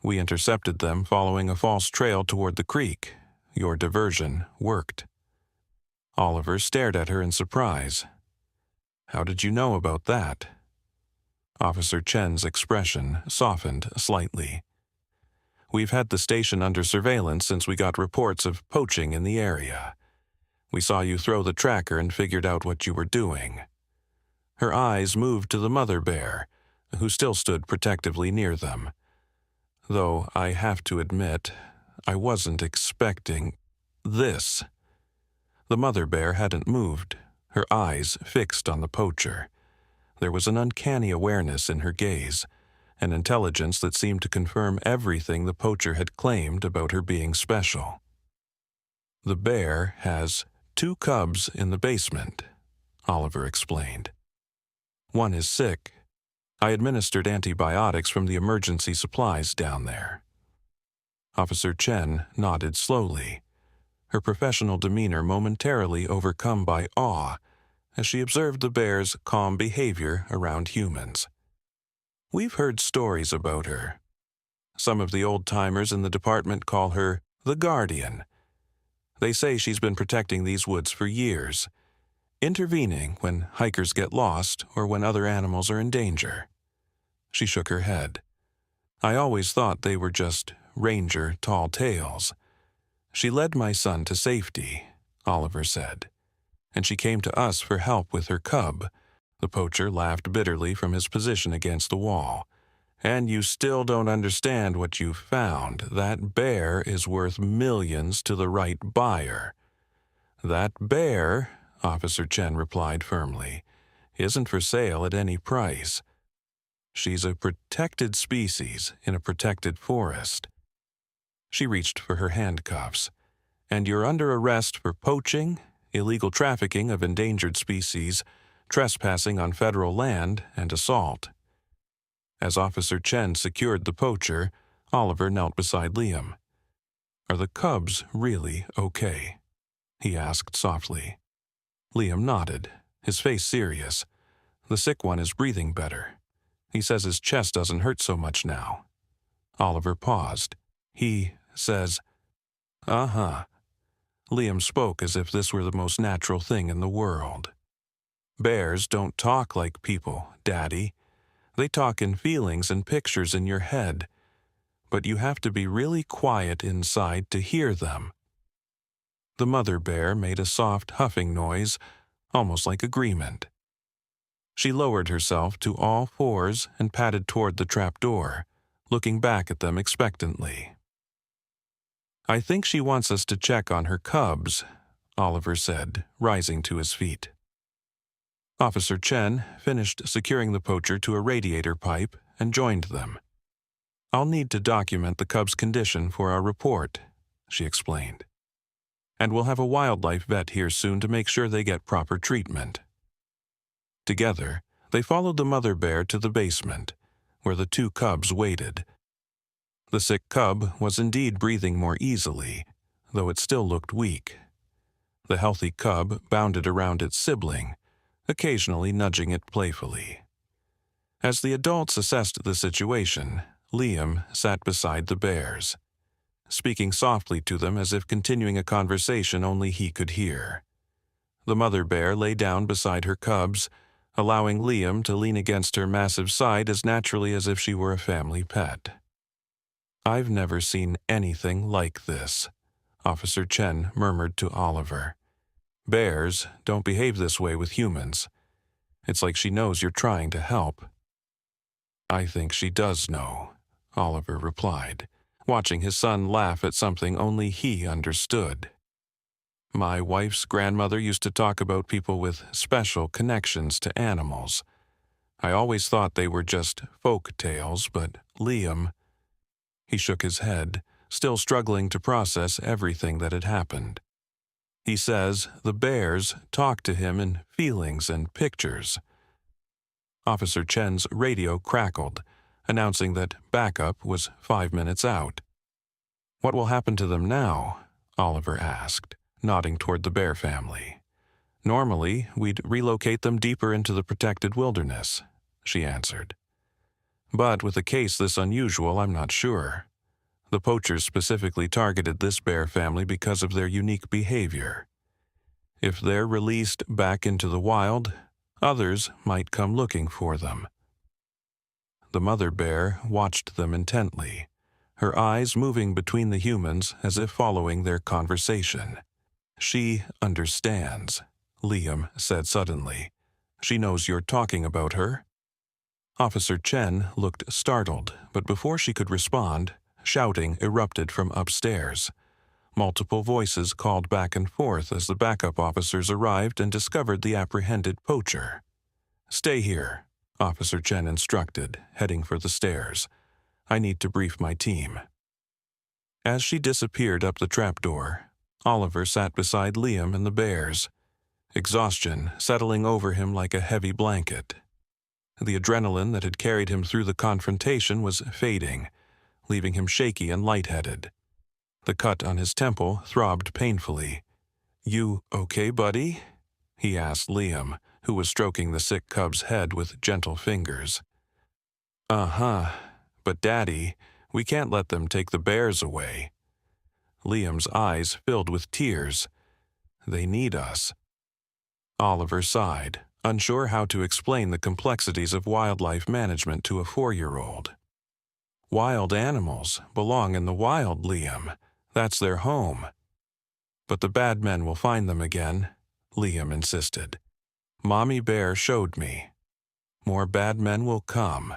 We intercepted them following a false trail toward the creek. Your diversion worked. Oliver stared at her in surprise. How did you know about that? Officer Chen's expression softened slightly. We've had the station under surveillance since we got reports of poaching in the area. We saw you throw the tracker and figured out what you were doing. Her eyes moved to the mother bear, who still stood protectively near them. Though I have to admit, I wasn't expecting this. The mother bear hadn't moved, her eyes fixed on the poacher. There was an uncanny awareness in her gaze, an intelligence that seemed to confirm everything the poacher had claimed about her being special. The bear has 2 cubs in the basement, Oliver explained. One is sick. I administered antibiotics from the emergency supplies down there. Officer Chen nodded slowly, her professional demeanor momentarily overcome by awe as she observed the bear's calm behavior around humans. We've heard stories about her. Some of the old-timers in the department call her the Guardian. They say she's been protecting these woods for years, intervening when hikers get lost or when other animals are in danger. She shook her head. I always thought they were just ranger tall tales. She led my son to safety, Oliver said, and she came to us for help with her cub. The poacher laughed bitterly from his position against the wall. And you still don't understand what you found. That bear is worth millions to the right buyer. That bear, Officer Chen replied firmly, isn't for sale at any price. She's a protected species in a protected forest. She reached for her handcuffs. And you're under arrest for poaching, illegal trafficking of endangered species, trespassing on federal land, and assault. As Officer Chen secured the poacher, Oliver knelt beside Liam. Are the cubs really okay? He asked softly. Liam nodded, his face serious. The sick one is breathing better. He says his chest doesn't hurt so much now. Oliver paused. He says, "Uh-huh." Liam spoke as if this were the most natural thing in the world. Bears don't talk like people, Daddy. They talk in feelings and pictures in your head. But you have to be really quiet inside to hear them. The mother bear made a soft huffing noise, almost like agreement. She lowered herself to all fours and padded toward the trapdoor, looking back at them expectantly. I think she wants us to check on her cubs, Oliver said, rising to his feet. Officer Chen finished securing the poacher to a radiator pipe and joined them. I'll need to document the cub's condition for our report, she explained. And we'll have a wildlife vet here soon to make sure they get proper treatment. Together, they followed the mother bear to the basement, where the 2 cubs waited. The sick cub was indeed breathing more easily, though it still looked weak. The healthy cub bounded around its sibling, occasionally nudging it playfully. As the adults assessed the situation, Liam sat beside the bears, speaking softly to them as if continuing a conversation only he could hear. The mother bear lay down beside her cubs, allowing Liam to lean against her massive side as naturally as if she were a family pet. I've never seen anything like this, Officer Chen murmured to Oliver. Bears don't behave this way with humans. It's like she knows you're trying to help. I think she does know, Oliver replied, watching his son laugh at something only he understood. My wife's grandmother used to talk about people with special connections to animals. I always thought they were just folk tales, but Liam... He shook his head, still struggling to process everything that had happened. He says the bears talk to him in feelings and pictures. Officer Chen's radio crackled, announcing that backup was 5 minutes out. What will happen to them now? Oliver asked, nodding toward the bear family. Normally, we'd relocate them deeper into the protected wilderness, she answered. But with a case this unusual, I'm not sure. The poachers specifically targeted this bear family because of their unique behavior. If they're released back into the wild, others might come looking for them. The mother bear watched them intently, her eyes moving between the humans as if following their conversation. She understands, Liam said suddenly. She knows you're talking about her? Officer Chen looked startled, but before she could respond, shouting erupted from upstairs. Multiple voices called back and forth as the backup officers arrived and discovered the apprehended poacher. "Stay here," Officer Chen instructed, heading for the stairs. "I need to brief my team." As she disappeared up the trapdoor, Oliver sat beside Liam and the bears, exhaustion settling over him like a heavy blanket. The adrenaline that had carried him through the confrontation was fading, leaving him shaky and lightheaded. The cut on his temple throbbed painfully. "You okay, buddy?" he asked Liam, who was stroking the sick cub's head with gentle fingers. "Uh-huh, but Daddy, we can't let them take the bears away." Liam's eyes filled with tears. "They need us." Oliver sighed, unsure how to explain the complexities of wildlife management to a 4-year-old. "Wild animals belong in the wild, Liam. That's their home." "But the bad men will find them again," Liam insisted. "Mommy Bear showed me. More bad men will come."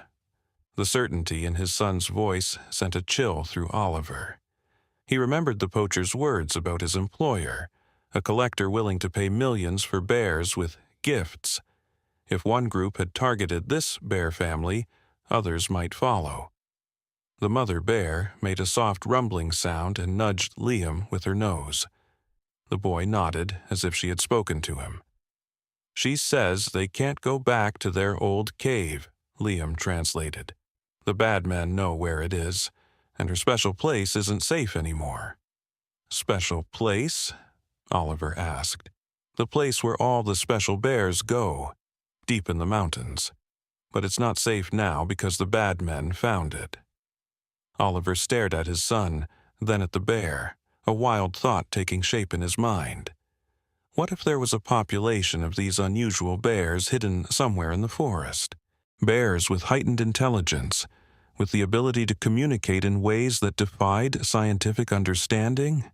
The certainty in his son's voice sent a chill through Oliver. He remembered the poacher's words about his employer, a collector willing to pay millions for bears with gifts. If one group had targeted this bear family, others might follow. The mother bear made a soft rumbling sound and nudged Liam with her nose. The boy nodded as if she had spoken to him. "She says they can't go back to their old cave," Liam translated. "The bad men know where it is, and her special place isn't safe anymore." "Special place?" Oliver asked. "The place where all the special bears go, deep in the mountains. But it's not safe now because the bad men found it." Oliver stared at his son, then at the bear, a wild thought taking shape in his mind. What if there was a population of these unusual bears hidden somewhere in the forest? Bears with heightened intelligence, with the ability to communicate in ways that defied scientific understanding?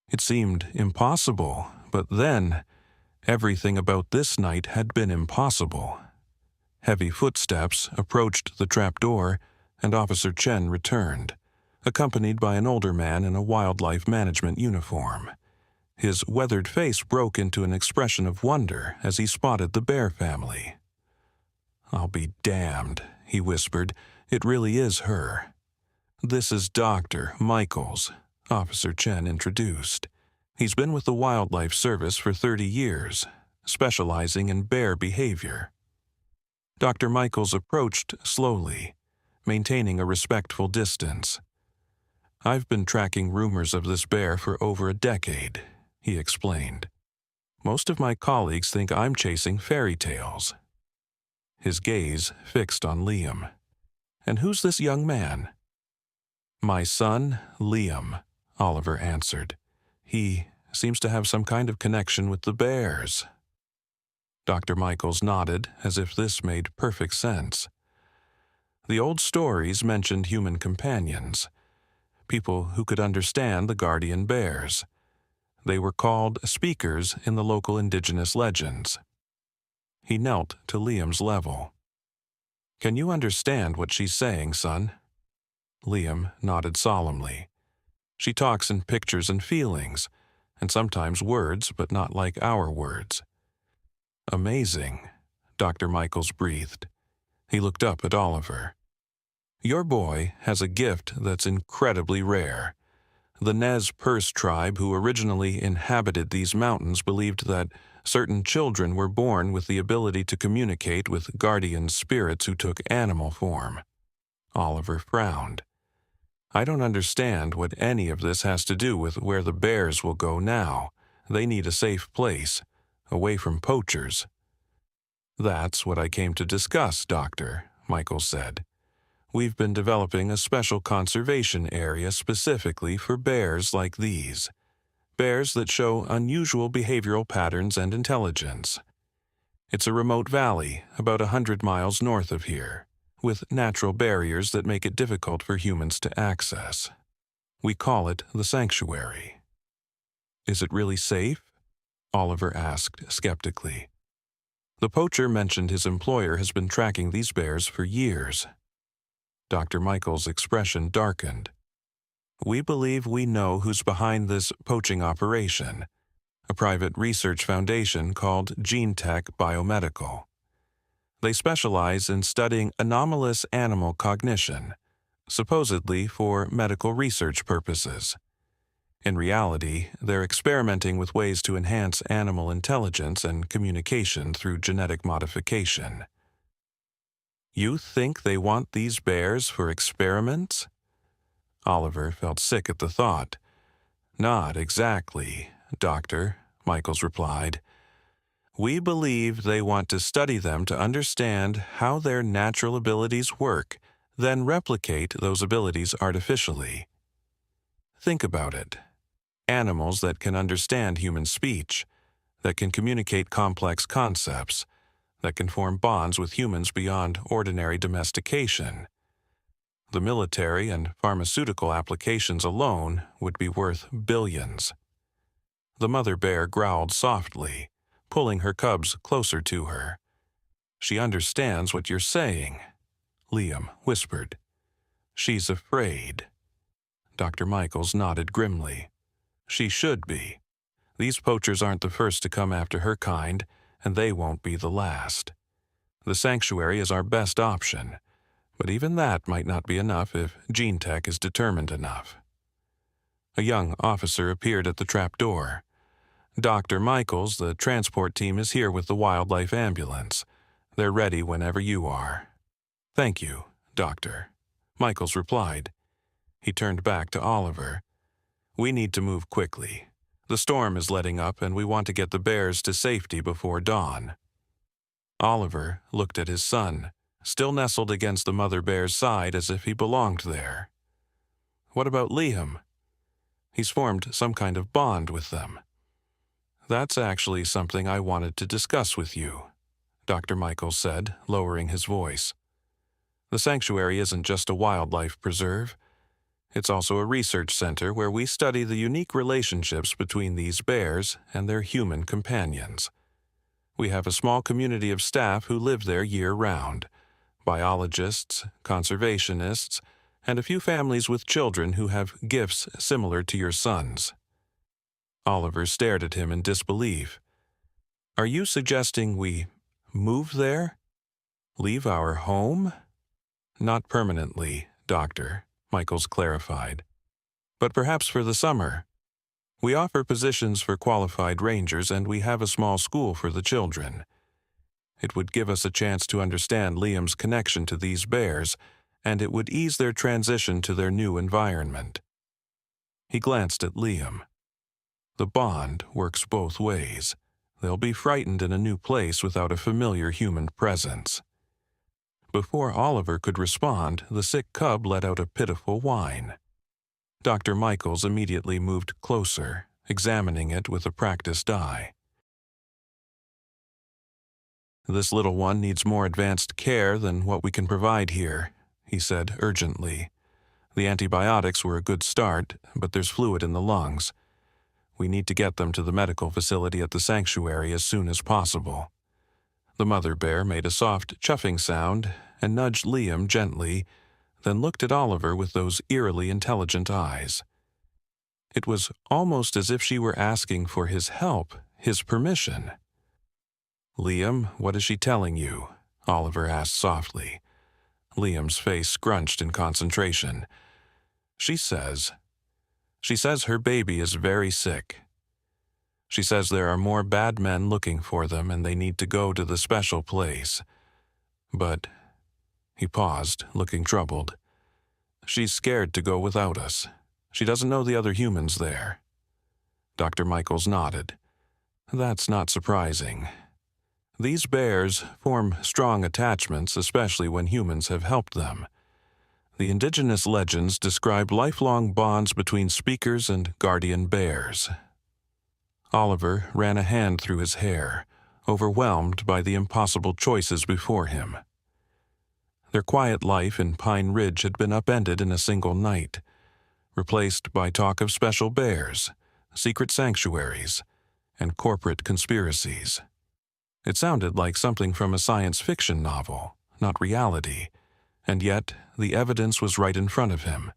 It seemed impossible, but then, everything about this night had been impossible. Heavy footsteps approached the trapdoor, and Officer Chen returned, accompanied by an older man in a wildlife management uniform. His weathered face broke into an expression of wonder as he spotted the bear family. "I'll be damned," he whispered. "It really is her." "This is Dr. Michaels," Officer Chen introduced. "He's been with the Wildlife Service for 30 years, specializing in bear behavior." Dr. Michaels approached slowly, maintaining a respectful distance. "I've been tracking rumors of this bear for over a decade," he explained. "Most of my colleagues think I'm chasing fairy tales." His gaze fixed on Liam. "And who's this young man?" "My son, Liam," Oliver answered. "He seems to have some kind of connection with the bears." Dr. Michaels nodded as if this made perfect sense. The old stories mentioned human companions, people who could understand the guardian bears. They were called speakers in the local indigenous legends. He knelt to Liam's level. "Can you understand what she's saying, son?" Liam nodded solemnly. "She talks in pictures and feelings, and sometimes words, but not like our words." "Amazing," Dr. Michaels breathed. He looked up at Oliver. "Your boy has a gift that's incredibly rare. The Nez Perce tribe who originally inhabited these mountains believed that certain children were born with the ability to communicate with guardian spirits who took animal form." Oliver frowned. I don't understand what any of this has to do with where the bears will go now. They need a safe place, away from poachers. That's what I came to discuss, Doctor, Michaels said. We've been developing a special conservation area specifically for bears like these. Bears that show unusual behavioral patterns and intelligence. It's a remote valley, about 100 miles north of here, with natural barriers that make it difficult for humans to access. We call it the sanctuary. Is it really safe? Oliver asked skeptically. The poacher mentioned his employer has been tracking these bears for years. Dr. Michaels' expression darkened. We believe we know who's behind this poaching operation, a private research foundation called GeneTech Biomedical. They specialize in studying anomalous animal cognition, supposedly for medical research purposes. In reality, they're experimenting with ways to enhance animal intelligence and communication through genetic modification. You think they want these bears for experiments? Oliver felt sick at the thought. Not exactly, Doctor, Michaels replied. We believe they want to study them to understand how their natural abilities work, then replicate those abilities artificially. Think about it. Animals that can understand human speech, that can communicate complex concepts, that can form bonds with humans beyond ordinary domestication. The military and pharmaceutical applications alone would be worth billions. The mother bear growled softly, pulling her cubs closer to her. She understands what you're saying, Liam whispered. She's afraid. Dr. Michaels nodded grimly. She should be. These poachers aren't the first to come after her kind, and they won't be the last. The sanctuary is our best option, but even that might not be enough if GeneTech is determined enough. A young officer appeared at the trap door. Dr. Michaels, the transport team is here with the wildlife ambulance. They're ready whenever you are. Thank you, Doctor, Michaels replied. He turned back to Oliver. We need to move quickly. The storm is letting up and we want to get the bears to safety before dawn. Oliver looked at his son, still nestled against the mother bear's side as if he belonged there. What about Liam? He's formed some kind of bond with them. That's actually something I wanted to discuss with you, Dr. Michaels said, lowering his voice. The sanctuary isn't just a wildlife preserve. It's also a research center where we study the unique relationships between these bears and their human companions. We have a small community of staff who live there year-round, biologists, conservationists, and a few families with children who have gifts similar to your son's. Oliver stared at him in disbelief. Are you suggesting we move there? Leave our home? Not permanently, Doctor, Michaels clarified. But perhaps for the summer. We offer positions for qualified rangers and we have a small school for the children. It would give us a chance to understand Liam's connection to these bears, and it would ease their transition to their new environment. He glanced at Liam. The bond works both ways. They'll be frightened in a new place without a familiar human presence. Before Oliver could respond, the sick cub let out a pitiful whine. Dr. Michaels immediately moved closer, examining it with a practiced eye. This little one needs more advanced care than what we can provide here, he said urgently. The antibiotics were a good start, but there's fluid in the lungs. We need to get them to the medical facility at the sanctuary as soon as possible. The mother bear made a soft chuffing sound and nudged Liam gently, then looked at Oliver with those eerily intelligent eyes. It was almost as if she were asking for his help, his permission. Liam, what is she telling you? Oliver asked softly. Liam's face scrunched in concentration. She says her baby is very sick. She says there are more bad men looking for them and they need to go to the special place. But, he paused, looking troubled. She's scared to go without us. She doesn't know the other humans there." Dr. Michaels nodded. "That's not surprising. These bears form strong attachments, especially when humans have helped them. The indigenous legends describe lifelong bonds between speakers and guardian bears." Oliver ran a hand through his hair, overwhelmed by the impossible choices before him. Their quiet life in Pine Ridge had been upended in a single night, replaced by talk of special bears, secret sanctuaries, and corporate conspiracies. It sounded like something from a science fiction novel, not reality, and yet the evidence was right in front of him.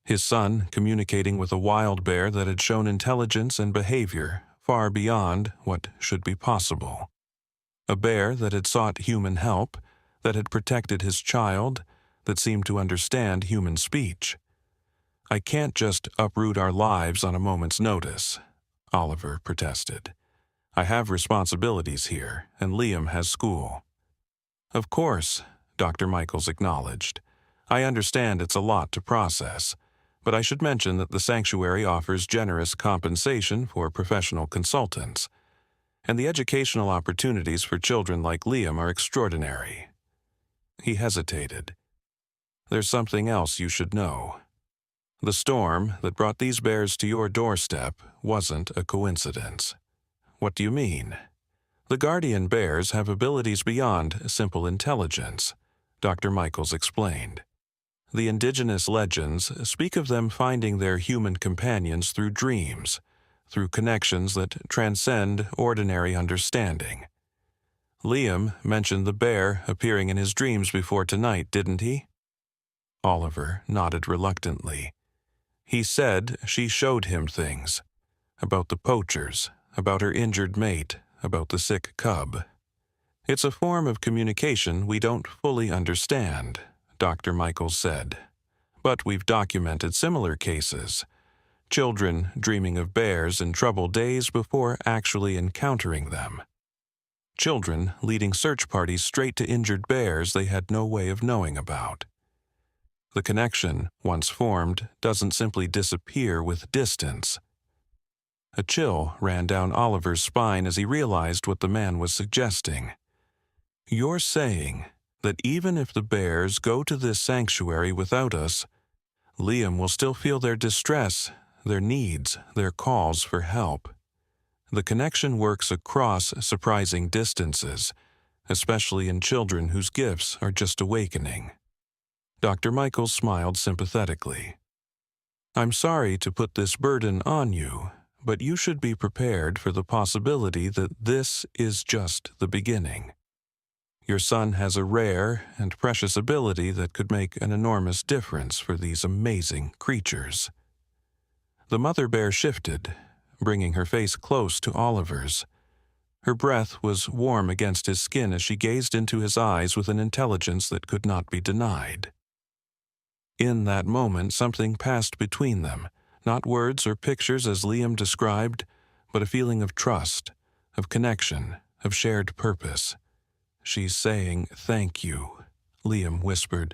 His son communicating with a wild bear that had shown intelligence and behavior far beyond what should be possible. A bear that had sought human help, that had protected his child, that seemed to understand human speech. "I can't just uproot our lives on a moment's notice," Oliver protested. "I have responsibilities here, and Liam has school." "Of course," Dr. Michaels acknowledged. "I understand it's a lot to process, but I should mention that the sanctuary offers generous compensation for professional consultants, and the educational opportunities for children like Liam are extraordinary." He hesitated. "There's something else you should know. The storm that brought these bears to your doorstep wasn't a coincidence." "What do you mean?" "The guardian bears have abilities beyond simple intelligence," Dr. Michaels explained. "The indigenous legends speak of them finding their human companions through dreams, through connections that transcend ordinary understanding. Liam mentioned the bear appearing in his dreams before tonight, didn't he?" Oliver nodded reluctantly. "He said she showed him things, about the poachers, about her injured mate, about the sick cub. It's a form of communication we don't fully understand," Dr. Michaels said. "But we've documented similar cases. Children dreaming of bears in troubled days before actually encountering them. Children leading search parties straight to injured bears they had no way of knowing about. The connection, once formed, doesn't simply disappear with distance." A chill ran down Oliver's spine as he realized what the man was suggesting. "You're saying that even if the bears go to this sanctuary without us, Liam will still feel their distress, their needs, their calls for help. The connection works across surprising distances, especially in children whose gifts are just awakening." Dr. Michaels smiled sympathetically. "I'm sorry to put this burden on you, but you should be prepared for the possibility that this is just the beginning. Your son has a rare and precious ability that could make an enormous difference for these amazing creatures." The mother bear shifted, bringing her face close to Oliver's. Her breath was warm against his skin as she gazed into his eyes with an intelligence that could not be denied. In that moment, something passed between them, not words or pictures as Liam described, but a feeling of trust, of connection, of shared purpose. "She's saying thank you," Liam whispered,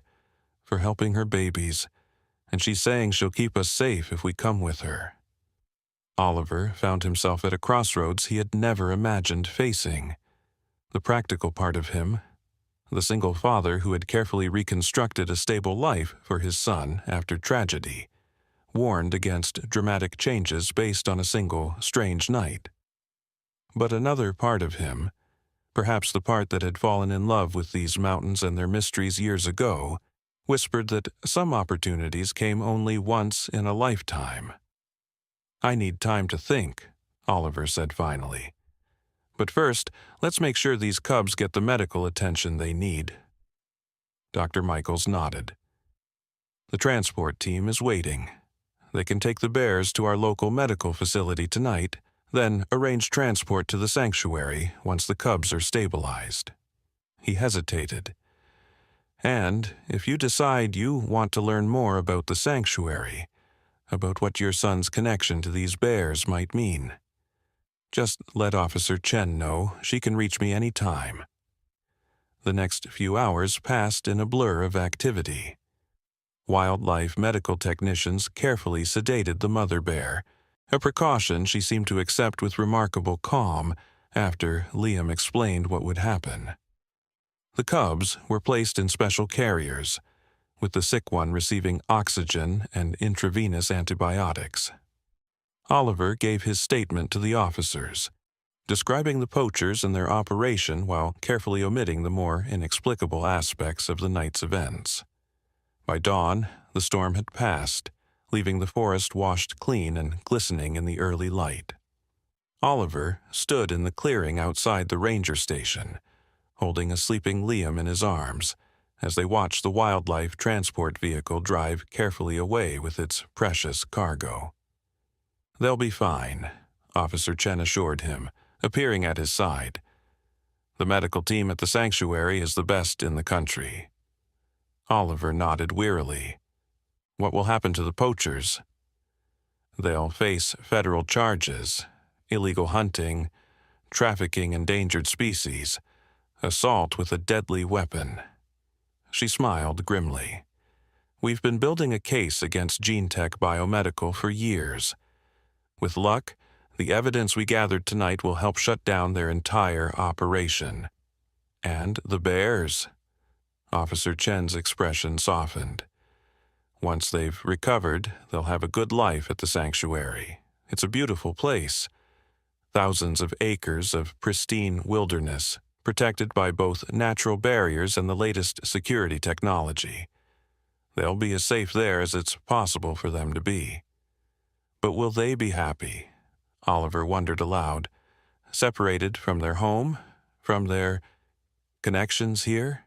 "for helping her babies, and she's saying she'll keep us safe if we come with her." Oliver found himself at a crossroads he had never imagined facing. The practical part of him, the single father who had carefully reconstructed a stable life for his son after tragedy, warned against dramatic changes based on a single strange night. But another part of him, perhaps the part that had fallen in love with these mountains and their mysteries years ago, whispered that some opportunities came only once in a lifetime. "I need time to think," Oliver said finally. "But first, let's make sure these cubs get the medical attention they need." Dr. Michaels nodded. "The transport team is waiting. They can take the bears to our local medical facility tonight, then arrange transport to the sanctuary once the cubs are stabilized." He hesitated. "And if you decide you want to learn more about the sanctuary, about what your son's connection to these bears might mean, just let Officer Chen know. She can reach me any time." The next few hours passed in a blur of activity. Wildlife medical technicians carefully sedated the mother bear, a precaution she seemed to accept with remarkable calm after Liam explained what would happen. The cubs were placed in special carriers, with the sick one receiving oxygen and intravenous antibiotics. Oliver gave his statement to the officers, describing the poachers and their operation while carefully omitting the more inexplicable aspects of the night's events. By dawn, the storm had passed, leaving the forest washed clean and glistening in the early light. Oliver stood in the clearing outside the ranger station, holding a sleeping Liam in his arms, as they watched the wildlife transport vehicle drive carefully away with its precious cargo. "They'll be fine," Officer Chen assured him, appearing at his side. "The medical team at the sanctuary is the best in the country." Oliver nodded wearily. "What will happen to the poachers?" "They'll face federal charges: illegal hunting, trafficking endangered species, assault with a deadly weapon." She smiled grimly. "We've been building a case against GeneTech Biomedical for years. With luck, the evidence we gathered tonight will help shut down their entire operation." "And the bears?" Officer Chen's expression softened. "Once they've recovered, they'll have a good life at the sanctuary. It's a beautiful place. Thousands of acres of pristine wilderness, protected by both natural barriers and the latest security technology. They'll be as safe there as it's possible for them to be. But will they be happy?" Oliver wondered aloud. "Separated from their home, from their connections here?"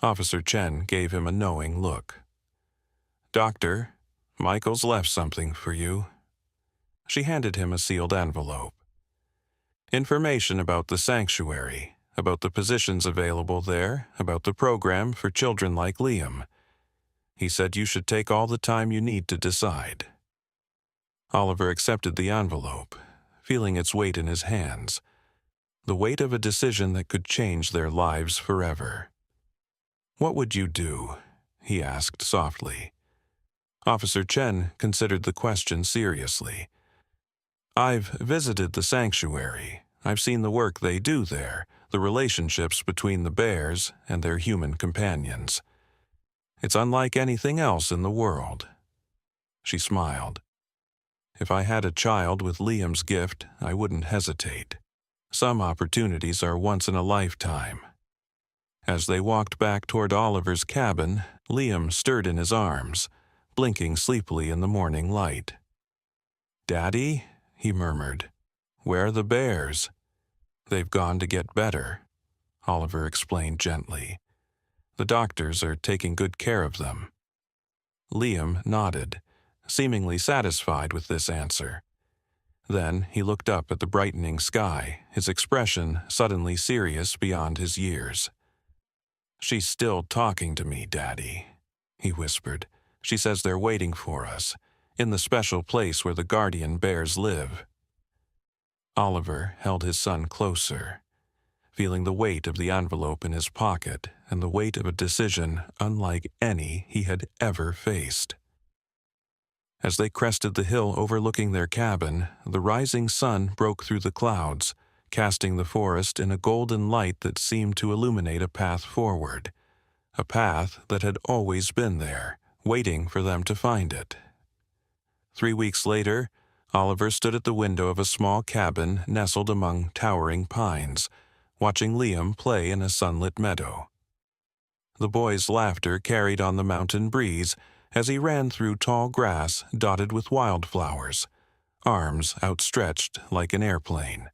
Officer Chen gave him a knowing look. "Doctor, Michael's left something for you." She handed him a sealed envelope. "Information about the sanctuary, about the positions available there, about the program for children like Liam. He said you should take all the time you need to decide." Oliver accepted the envelope, feeling its weight in his hands, the weight of a decision that could change their lives forever. "What would you do?" he asked softly. Officer Chen considered the question seriously. "I've visited the sanctuary. I've seen the work they do there, the relationships between the bears and their human companions. It's unlike anything else in the world." She smiled. "If I had a child with Liam's gift, I wouldn't hesitate. Some opportunities are once in a lifetime." As they walked back toward Oliver's cabin, Liam stirred in his arms, blinking sleepily in the morning light. "Daddy," he murmured, "where are the bears?" "They've gone to get better," Oliver explained gently. "The doctors are taking good care of them." Liam nodded, seemingly satisfied with this answer. Then he looked up at the brightening sky, his expression suddenly serious beyond his years. "She's still talking to me, Daddy," he whispered. "She says they're waiting for us, in the special place where the guardian bears live." Oliver held his son closer, feeling the weight of the envelope in his pocket and the weight of a decision unlike any he had ever faced. As they crested the hill overlooking their cabin, the rising sun broke through the clouds, casting the forest in a golden light that seemed to illuminate a path forward, a path that had always been there, waiting for them to find it. 3 weeks later, Oliver stood at the window of a small cabin nestled among towering pines, watching Liam play in a sunlit meadow. The boy's laughter carried on the mountain breeze as he ran through tall grass dotted with wildflowers, arms outstretched like an airplane.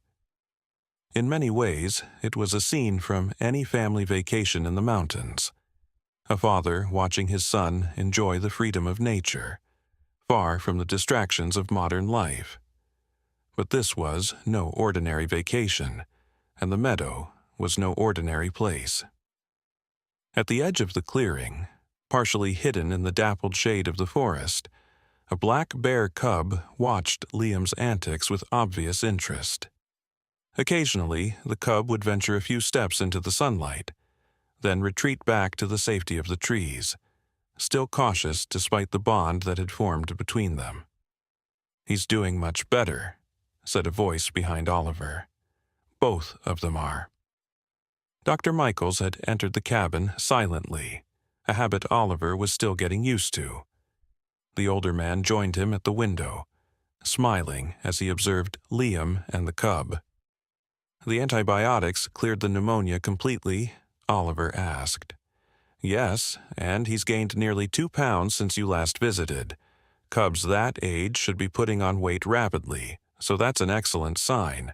In many ways, it was a scene from any family vacation in the mountains. A father watching his son enjoy the freedom of nature, far from the distractions of modern life. But this was no ordinary vacation, and the meadow was no ordinary place. At the edge of the clearing, partially hidden in the dappled shade of the forest, a black bear cub watched Liam's antics with obvious interest. Occasionally, the cub would venture a few steps into the sunlight, then retreat back to the safety of the trees, still cautious despite the bond that had formed between them. "He's doing much better," said a voice behind Oliver. "Both of them are." Dr. Michaels had entered the cabin silently, a habit Oliver was still getting used to. The older man joined him at the window, smiling as he observed Liam and the cub. "The antibiotics cleared the pneumonia completely?" Oliver asked. "Yes, and he's gained nearly 2 pounds since you last visited. Cubs that age should be putting on weight rapidly, so that's an excellent sign."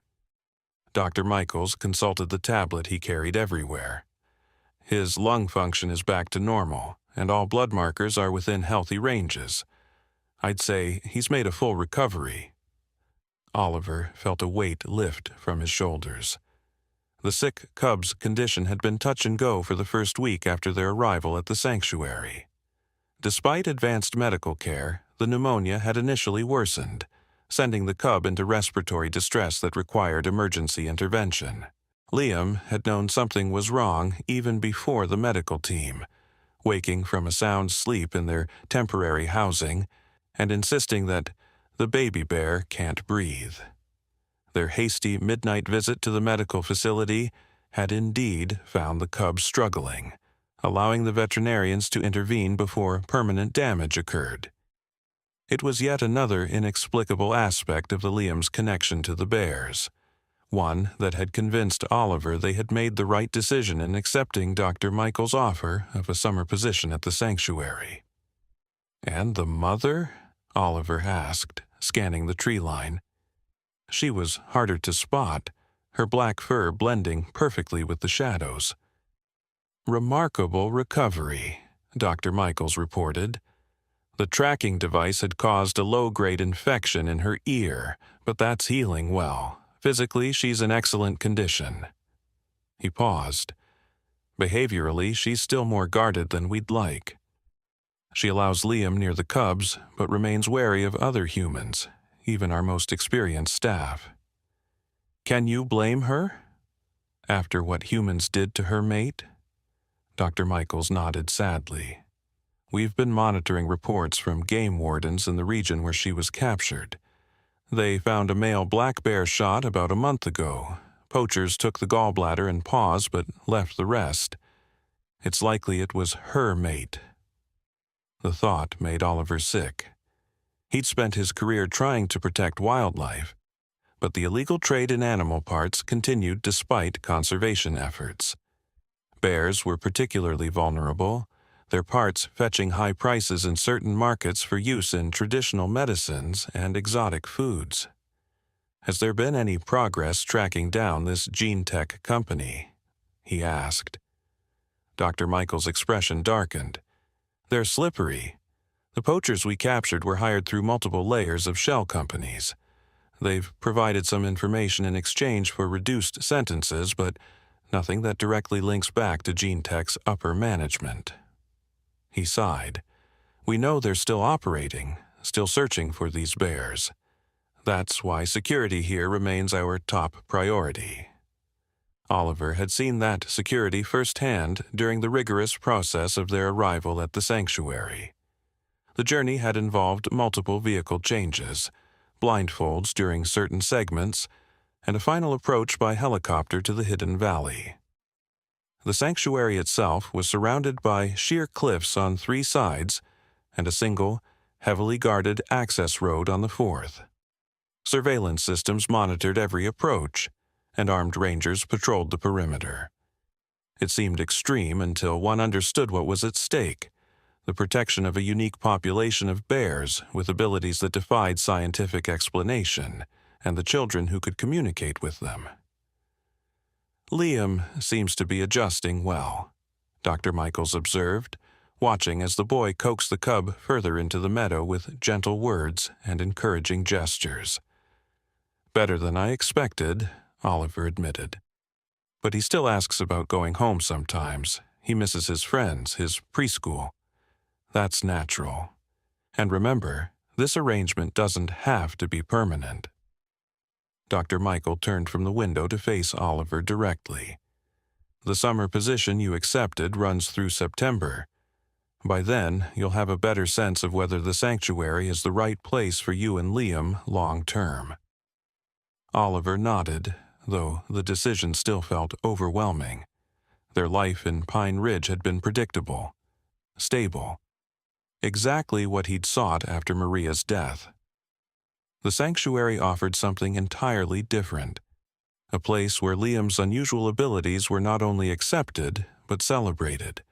Dr. Michaels consulted the tablet he carried everywhere. "His lung function is back to normal, and all blood markers are within healthy ranges. I'd say he's made a full recovery." Oliver felt a weight lift from his shoulders. The sick cub's condition had been touch and go for the first week after their arrival at the sanctuary. Despite advanced medical care, the pneumonia had initially worsened, sending the cub into respiratory distress that required emergency intervention. Liam had known something was wrong even before the medical team, waking from a sound sleep in their temporary housing and insisting that the baby bear can't breathe. Their hasty midnight visit to the medical facility had indeed found the cub struggling, allowing the veterinarians to intervene before permanent damage occurred. It was yet another inexplicable aspect of the Liam's connection to the bears, one that had convinced Oliver they had made the right decision in accepting Dr. Michaels' offer of a summer position at the sanctuary. "And the mother?" Oliver asked, scanning the tree line. She was harder to spot, her black fur blending perfectly with the shadows. "Remarkable recovery," Dr. Michaels reported. "The tracking device had caused a low-grade infection in her ear, but that's healing well. Physically, she's in excellent condition." He paused. "Behaviorally, she's still more guarded than we'd like. She allows Liam near the cubs, but remains wary of other humans, even our most experienced staff." "Can you blame her? After what humans did to her mate?" Dr. Michaels nodded sadly. "We've been monitoring reports from game wardens in the region where she was captured. They found a male black bear shot about a month ago. Poachers took the gallbladder and paws but left the rest. It's likely it was her mate." The thought made Oliver sick. He'd spent his career trying to protect wildlife, but the illegal trade in animal parts continued despite conservation efforts. Bears were particularly vulnerable, their parts fetching high prices in certain markets for use in traditional medicines and exotic foods. "Has there been any progress tracking down this gene tech company?" he asked. Dr. Michaels' expression darkened. "They're slippery. The poachers we captured were hired through multiple layers of shell companies. They've provided some information in exchange for reduced sentences, but nothing that directly links back to GeneTech's upper management." He sighed. "We know they're still operating, still searching for these bears. That's why security here remains our top priority." Oliver had seen that security firsthand during the rigorous process of their arrival at the sanctuary. The journey had involved multiple vehicle changes, blindfolds during certain segments, and a final approach by helicopter to the hidden valley. The sanctuary itself was surrounded by sheer cliffs on 3 sides and a single, heavily guarded access road on the 4th. Surveillance systems monitored every approach, and armed rangers patrolled the perimeter. It seemed extreme until one understood what was at stake: the protection of a unique population of bears with abilities that defied scientific explanation, and the children who could communicate with them. "Liam seems to be adjusting well," Dr. Michaels observed, watching as the boy coaxed the cub further into the meadow with gentle words and encouraging gestures. "Better than I expected," Oliver admitted. "But he still asks about going home sometimes. He misses his friends, his preschool. That's natural. And remember, this arrangement doesn't have to be permanent." Dr. Michael turned from the window to face Oliver directly. "The summer position you accepted runs through September. By then, you'll have a better sense of whether the sanctuary is the right place for you and Liam long term." Oliver nodded, though the decision still felt overwhelming. Their life in Pine Ridge had been predictable, stable, exactly what he'd sought after Maria's death. The sanctuary offered something entirely different, a place where Liam's unusual abilities were not only accepted, but celebrated,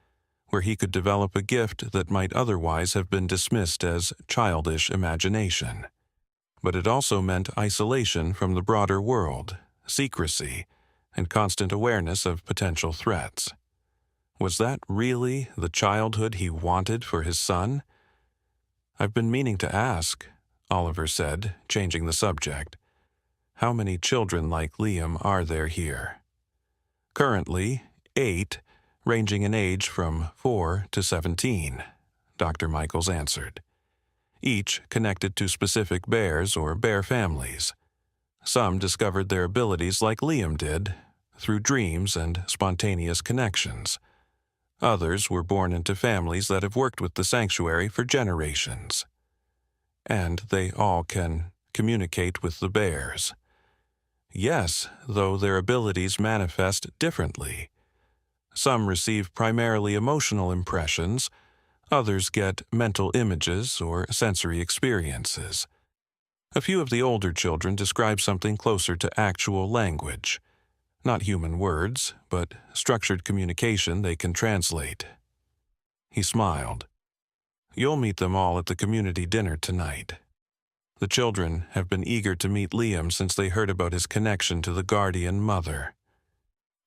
where he could develop a gift that might otherwise have been dismissed as childish imagination. But it also meant isolation from the broader world, secrecy, and constant awareness of potential threats. Was that really the childhood he wanted for his son? "I've been meaning to ask," Oliver said, changing the subject. "How many children like Liam are there here?" "Currently, 8, ranging in age from 4 to 17, Dr. Michaels answered. "Each connected to specific bears or bear families. Some discovered their abilities like Liam did, through dreams and spontaneous connections. Others were born into families that have worked with the sanctuary for generations. And they all can communicate with the bears. Yes, though their abilities manifest differently. Some receive primarily emotional impressions, others get mental images or sensory experiences. A few of the older children describe something closer to actual language. Not human words, but structured communication they can translate." He smiled. "You'll meet them all at the community dinner tonight." The children have been eager to meet Liam since they heard about his connection to the guardian mother.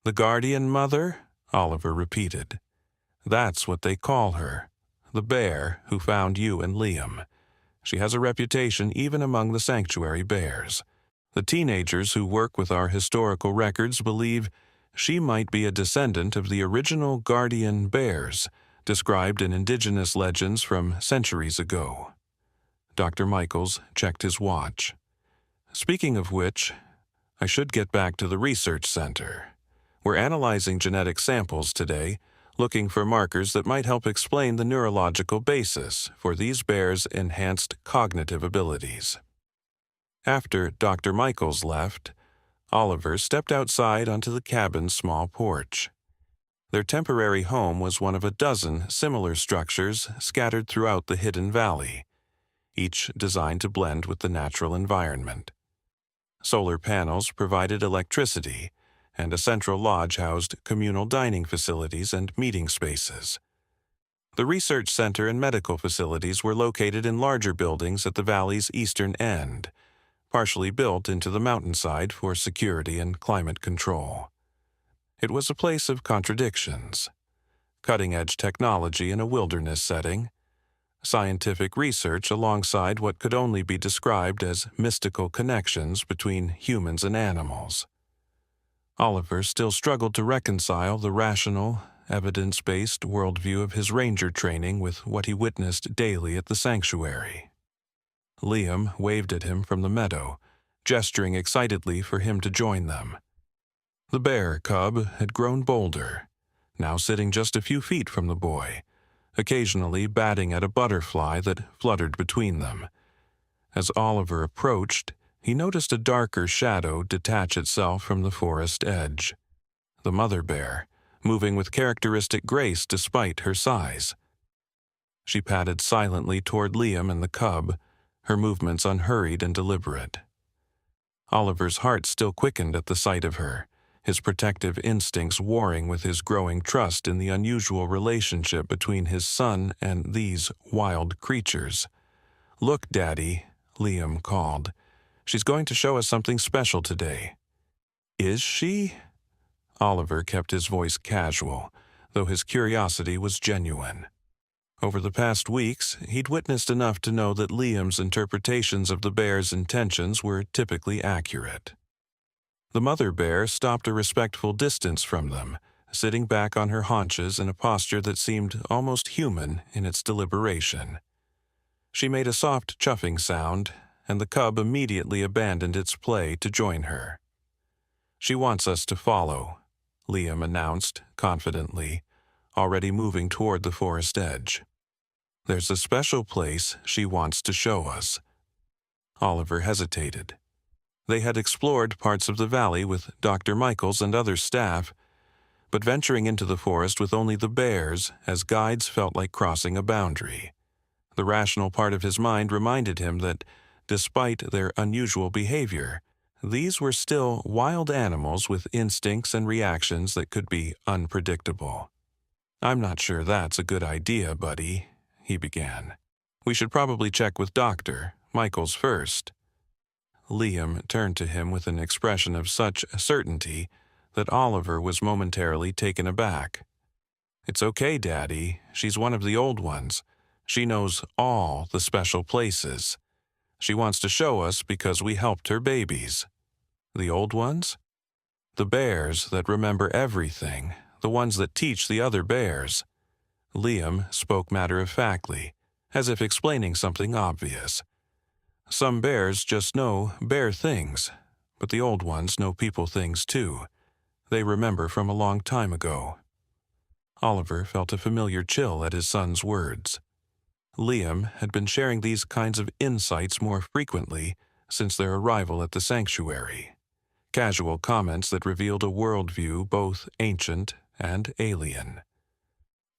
"The guardian mother?" Oliver repeated. "That's what they call her, the bear who found you and Liam. She has a reputation even among the sanctuary bears. The teenagers who work with our historical records believe she might be a descendant of the original guardian bears described in indigenous legends from centuries ago." Dr. Michaels checked his watch. "Speaking of which, I should get back to the research center. We're analyzing genetic samples today, looking for markers that might help explain the neurological basis for these bears' enhanced cognitive abilities." After Dr. Michaels left, Oliver stepped outside onto the cabin's small porch. Their temporary home was one of a dozen similar structures scattered throughout the hidden valley, each designed to blend with the natural environment. Solar panels provided electricity, and a central lodge housed communal dining facilities and meeting spaces. The research center and medical facilities were located in larger buildings at the valley's eastern end, partially built into the mountainside for security and climate control. It was a place of contradictions. Cutting-edge technology in a wilderness setting, scientific research alongside what could only be described as mystical connections between humans and animals. Oliver still struggled to reconcile the rational, evidence-based worldview of his ranger training with what he witnessed daily at the sanctuary. Liam waved at him from the meadow, gesturing excitedly for him to join them. The bear cub had grown bolder, now sitting just a few feet from the boy, occasionally batting at a butterfly that fluttered between them. As Oliver approached, he noticed a darker shadow detach itself from the forest edge. The mother bear, moving with characteristic grace despite her size. She padded silently toward Liam and the cub, her movements unhurried and deliberate. Oliver's heart still quickened at the sight of her, his protective instincts warring with his growing trust in the unusual relationship between his son and these wild creatures. "Look, Daddy," Liam called. "She's going to show us something special today." "Is she?" Oliver kept his voice casual, though his curiosity was genuine. Over the past weeks, he'd witnessed enough to know that Liam's interpretations of the bear's intentions were typically accurate. The mother bear stopped a respectful distance from them, sitting back on her haunches in a posture that seemed almost human in its deliberation. She made a soft chuffing sound, and the cub immediately abandoned its play to join her. "She wants us to follow," Liam announced confidently, already moving toward the forest edge. There's a special place she wants to show us. Oliver hesitated. They had explored parts of the valley with Dr. Michaels and other staff, but venturing into the forest with only the bears as guides felt like crossing a boundary. The rational part of his mind reminded him that, despite their unusual behavior, these were still wild animals with instincts and reactions that could be unpredictable. "I'm not sure that's a good idea, buddy," he began. "We should probably check with Dr. Michaels first." Liam turned to him with an expression of such certainty that Oliver was momentarily taken aback. "It's okay, Daddy. She's one of the old ones. She knows all the special places. She wants to show us because we helped her babies." "The old ones?" "The bears that remember everything, the ones that teach the other bears." Liam spoke matter-of-factly, as if explaining something obvious. "Some bears just know bear things, but the old ones know people things too. They remember from a long time ago." Oliver felt a familiar chill at his son's words. Liam had been sharing these kinds of insights more frequently since their arrival at the sanctuary. Casual comments that revealed a worldview both ancient and alien.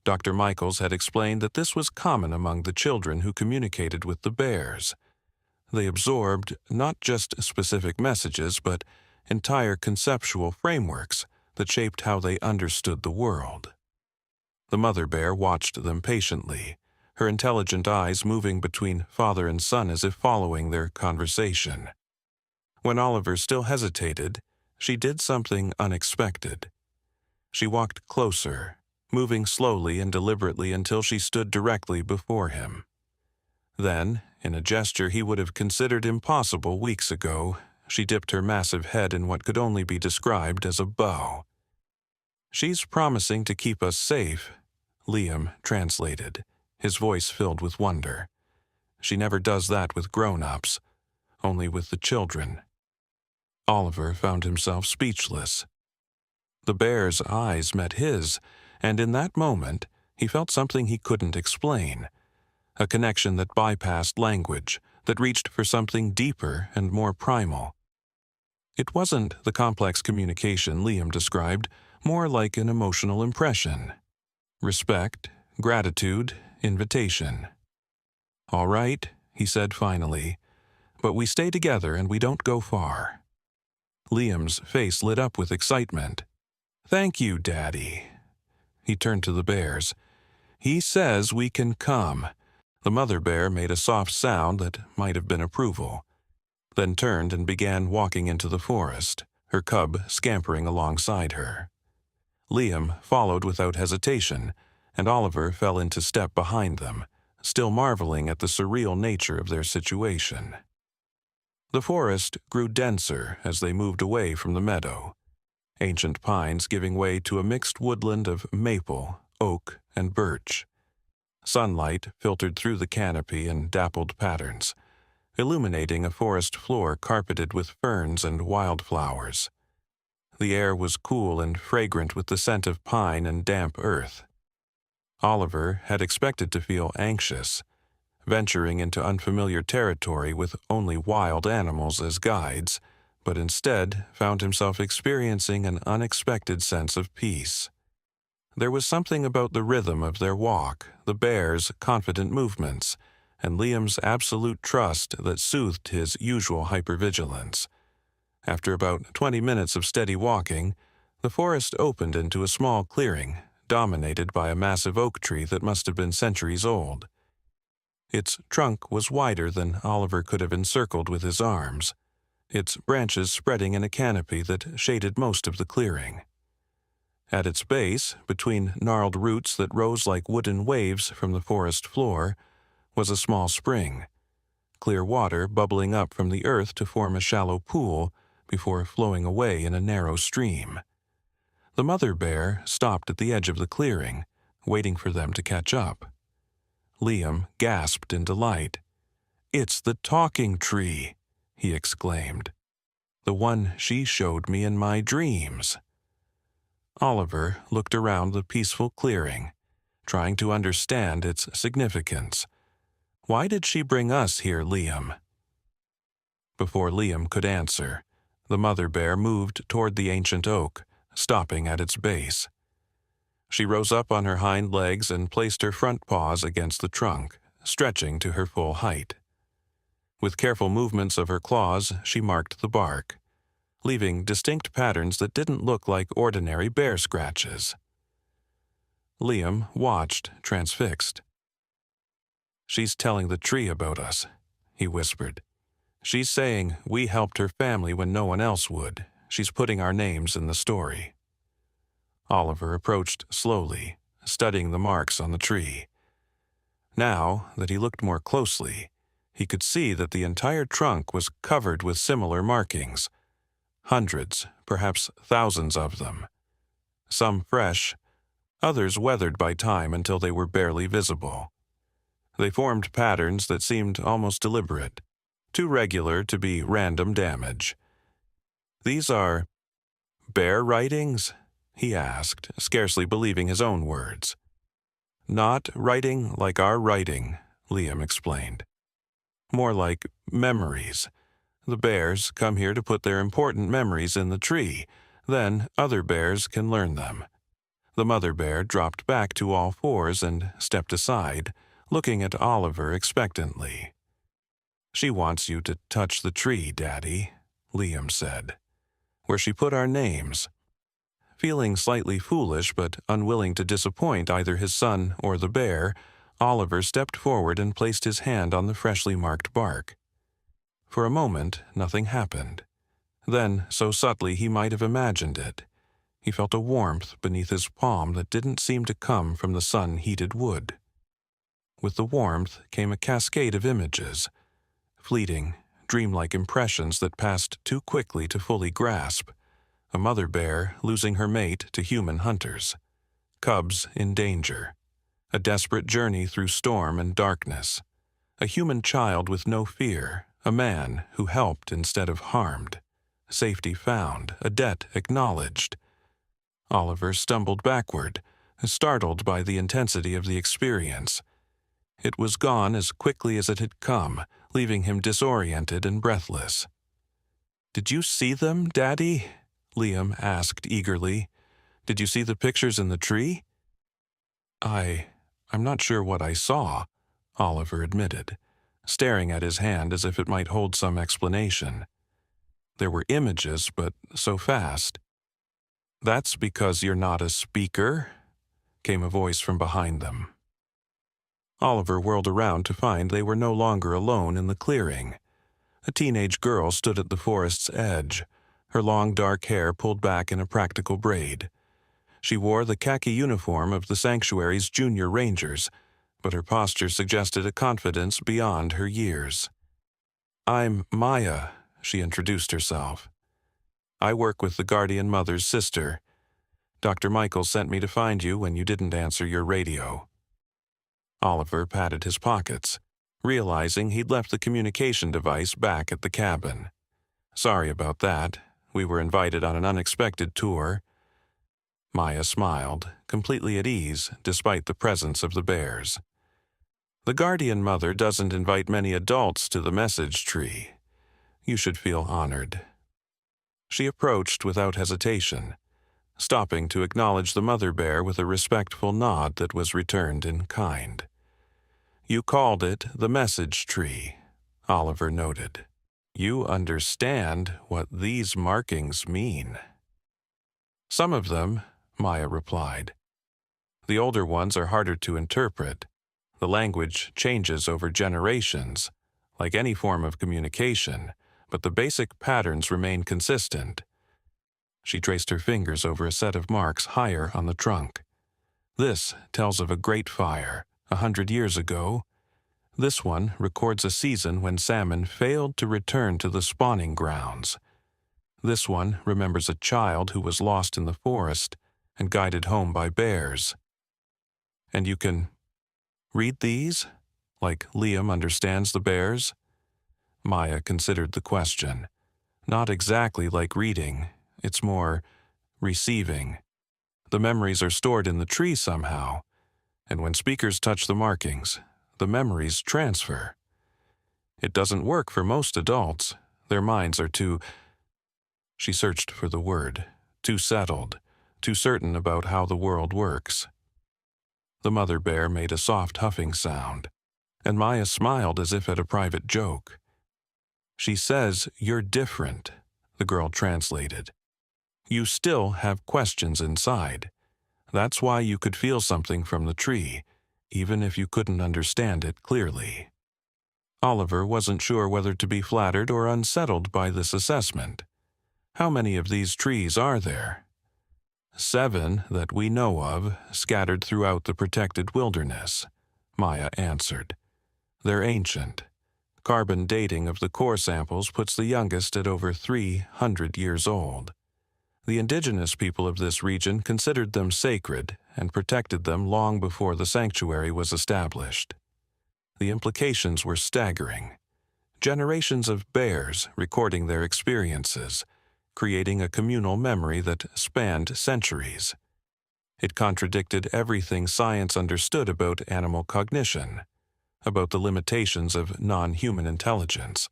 Dr. Michaels had explained that this was common among the children who communicated with the bears. They absorbed not just specific messages, but entire conceptual frameworks that shaped how they understood the world. The mother bear watched them patiently, her intelligent eyes moving between father and son as if following their conversation. When Oliver still hesitated, she did something unexpected. She walked closer, moving slowly and deliberately until she stood directly before him. Then, in a gesture he would have considered impossible weeks ago, she dipped her massive head in what could only be described as a bow. "She's promising to keep us safe," Liam translated, his voice filled with wonder. "She never does that with grown-ups, only with the children." Oliver found himself speechless. The bear's eyes met his, and in that moment he felt something he couldn't explain, a connection that bypassed language, that reached for something deeper and more primal. It wasn't the complex communication Liam described, more like an emotional impression. Respect, gratitude, invitation. "All right," he said finally, "but we stay together and we don't go far." Liam's face lit up with excitement. "Thank you, Daddy." He turned to the bears. "He says we can come." The mother bear made a soft sound that might have been approval, then turned and began walking into the forest, her cub scampering alongside her. Liam followed without hesitation, and Oliver fell into step behind them, still marveling at the surreal nature of their situation. The forest grew denser as they moved away from the meadow, ancient pines giving way to a mixed woodland of maple, oak, and birch. Sunlight filtered through the canopy in dappled patterns, illuminating a forest floor carpeted with ferns and wildflowers. The air was cool and fragrant with the scent of pine and damp earth. Oliver had expected to feel anxious, venturing into unfamiliar territory with only wild animals as guides, but instead found himself experiencing an unexpected sense of peace. There was something about the rhythm of their walk, the bears' confident movements, and Liam's absolute trust that soothed his usual hypervigilance. After about 20 minutes of steady walking, the forest opened into a small clearing, dominated by a massive oak tree that must have been centuries old. Its trunk was wider than Oliver could have encircled with his arms, its branches spreading in a canopy that shaded most of the clearing. At its base, between gnarled roots that rose like wooden waves from the forest floor, was a small spring, clear water bubbling up from the earth to form a shallow pool before flowing away in a narrow stream. The mother bear stopped at the edge of the clearing, waiting for them to catch up. Liam gasped in delight. "It's the talking tree," he exclaimed. "The one she showed me in my dreams." Oliver looked around the peaceful clearing, trying to understand its significance. Why did she bring us here, Liam? Before Liam could answer, the mother bear moved toward the ancient oak, stopping at its base. She rose up on her hind legs and placed her front paws against the trunk, stretching to her full height. With careful movements of her claws, she marked the bark, leaving distinct patterns that didn't look like ordinary bear scratches. Liam watched, transfixed. "She's telling the tree about us," he whispered. "She's saying we helped her family when no one else would. She's putting our names in the story." Oliver approached slowly, studying the marks on the tree. Now that he looked more closely, he could see that the entire trunk was covered with similar markings. Hundreds, perhaps thousands of them. Some fresh, others weathered by time until they were barely visible. They formed patterns that seemed almost deliberate, too regular to be random damage. "These are bear writings?" he asked, scarcely believing his own words. "Not writing like our writing," Liam explained. "More like memories. The bears come here to put their important memories in the tree. Then other bears can learn them." The mother bear dropped back to all fours and stepped aside, looking at Oliver expectantly. "She wants you to touch the tree, Daddy," Liam said, "where she put our names." Feeling slightly foolish but unwilling to disappoint either his son or the bear, Oliver stepped forward and placed his hand on the freshly marked bark. For a moment, nothing happened. Then, so subtly he might have imagined it, he felt a warmth beneath his palm that didn't seem to come from the sun-heated wood. With the warmth came a cascade of images, fleeting, dreamlike impressions that passed too quickly to fully grasp. A mother bear losing her mate to human hunters. Cubs in danger. A desperate journey through storm and darkness. A human child with no fear. A man who helped instead of harmed. Safety found. A debt acknowledged. Oliver stumbled backward, startled by the intensity of the experience. It was gone as quickly as it had come, leaving him disoriented and breathless. "Did you see them, Daddy?" Liam asked eagerly. "Did you see the pictures in the tree?" I'm not sure what I saw," Oliver admitted, staring at his hand as if it might hold some explanation. "There were images, but so fast." "That's because you're not a speaker," came a voice from behind them. Oliver whirled around to find they were no longer alone in the clearing. A teenage girl stood at the forest's edge, her long dark hair pulled back in a practical braid. She wore the khaki uniform of the sanctuary's junior rangers, but her posture suggested a confidence beyond her years. "I'm Maya," she introduced herself. "I work with the Guardian Mother's sister. Dr. Michael sent me to find you when you didn't answer your radio." Oliver patted his pockets, realizing he'd left the communication device back at the cabin. "Sorry about that. We were invited on an unexpected tour." Maya smiled, completely at ease despite the presence of the bears. "The Guardian Mother doesn't invite many adults to the message tree. You should feel honored." She approached without hesitation, stopping to acknowledge the mother bear with a respectful nod that was returned in kind. "You called it the message tree," Oliver noted. "You understand what these markings mean." "Some of them," Maya replied. "The older ones are harder to interpret. The language changes over generations, like any form of communication, but the basic patterns remain consistent." She traced her fingers over a set of marks higher on the trunk. "This tells of a great fire, 100 years ago. This one records a season when salmon failed to return to the spawning grounds. This one remembers a child who was lost in the forest and guided home by bears." "And you can read these? Like Liam understands the bears?" Maya considered the question. "Not exactly like reading. It's more receiving. The memories are stored in the tree somehow, and when speakers touch the markings, the memories transfer. It doesn't work for most adults. Their minds are too— She searched for the word, too settled, too certain about how the world works. The mother bear made a soft huffing sound, and Maya smiled as if at a private joke. "She says you're different," the girl translated. "You still have questions inside. That's why you could feel something from the tree, even if you couldn't understand it clearly." Oliver wasn't sure whether to be flattered or unsettled by this assessment. How many of these trees are there? 7 that we know of, scattered throughout the protected wilderness, Maya answered. They're ancient. Carbon dating of the core samples puts the youngest at over 300 years old. The indigenous people of this region considered them sacred and protected them long before the sanctuary was established. The implications were staggering. Generations of bears recording their experiences, creating a communal memory that spanned centuries. It contradicted everything science understood about animal cognition, about the limitations of non-human intelligence.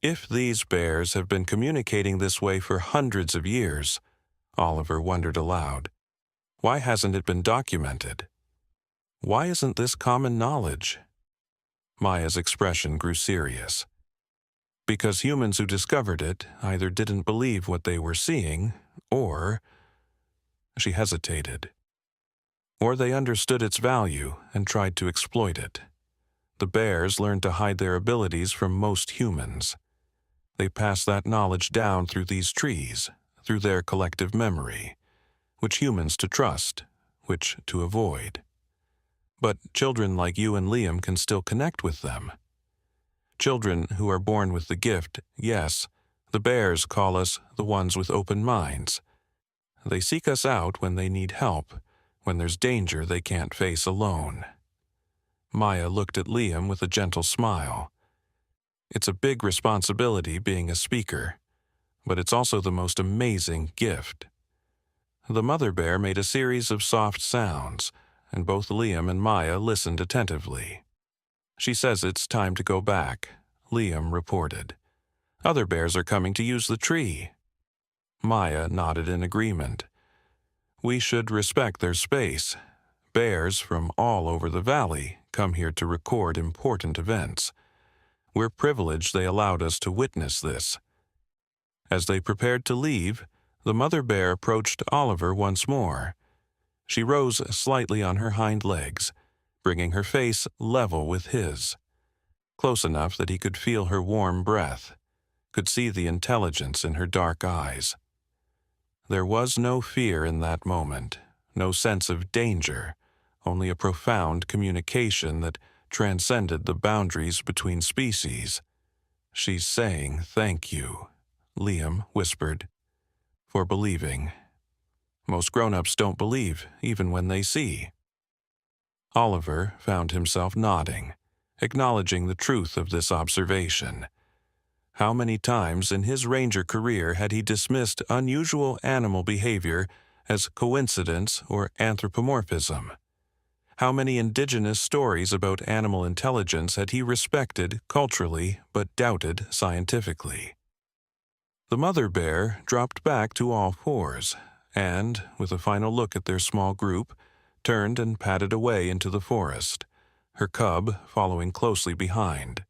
If these bears have been communicating this way for hundreds of years, Oliver wondered aloud, why hasn't it been documented? Why isn't this common knowledge? Maya's expression grew serious. Because humans who discovered it either didn't believe what they were seeing, or— She hesitated. Or they understood its value and tried to exploit it. The bears learned to hide their abilities from most humans. They passed that knowledge down through these trees, through their collective memory, which humans to trust, which to avoid. But children like you and Liam can still connect with them. Children who are born with the gift, yes, the bears call us the ones with open minds. They seek us out when they need help, when there's danger they can't face alone. Maya looked at Liam with a gentle smile. It's a big responsibility being a speaker, but it's also the most amazing gift. The mother bear made a series of soft sounds, and both Liam and Maya listened attentively. "She says it's time to go back," Liam reported. "Other bears are coming to use the tree." Maya nodded in agreement. "We should respect their space. Bears from all over the valley come here to record important events. We're privileged they allowed us to witness this." As they prepared to leave, the mother bear approached Oliver once more. She rose slightly on her hind legs, bringing her face level with his, close enough that he could feel her warm breath, could see the intelligence in her dark eyes. There was no fear in that moment, no sense of danger, only a profound communication that transcended the boundaries between species. "She's saying thank you," Liam whispered, "for believing. Most grown-ups don't believe, even when they see." Oliver found himself nodding, acknowledging the truth of this observation. How many times in his ranger career had he dismissed unusual animal behavior as coincidence or anthropomorphism? How many indigenous stories about animal intelligence had he respected culturally but doubted scientifically? The mother bear dropped back to all fours and, with a final look at their small group, turned and padded away into the forest, her cub following closely behind.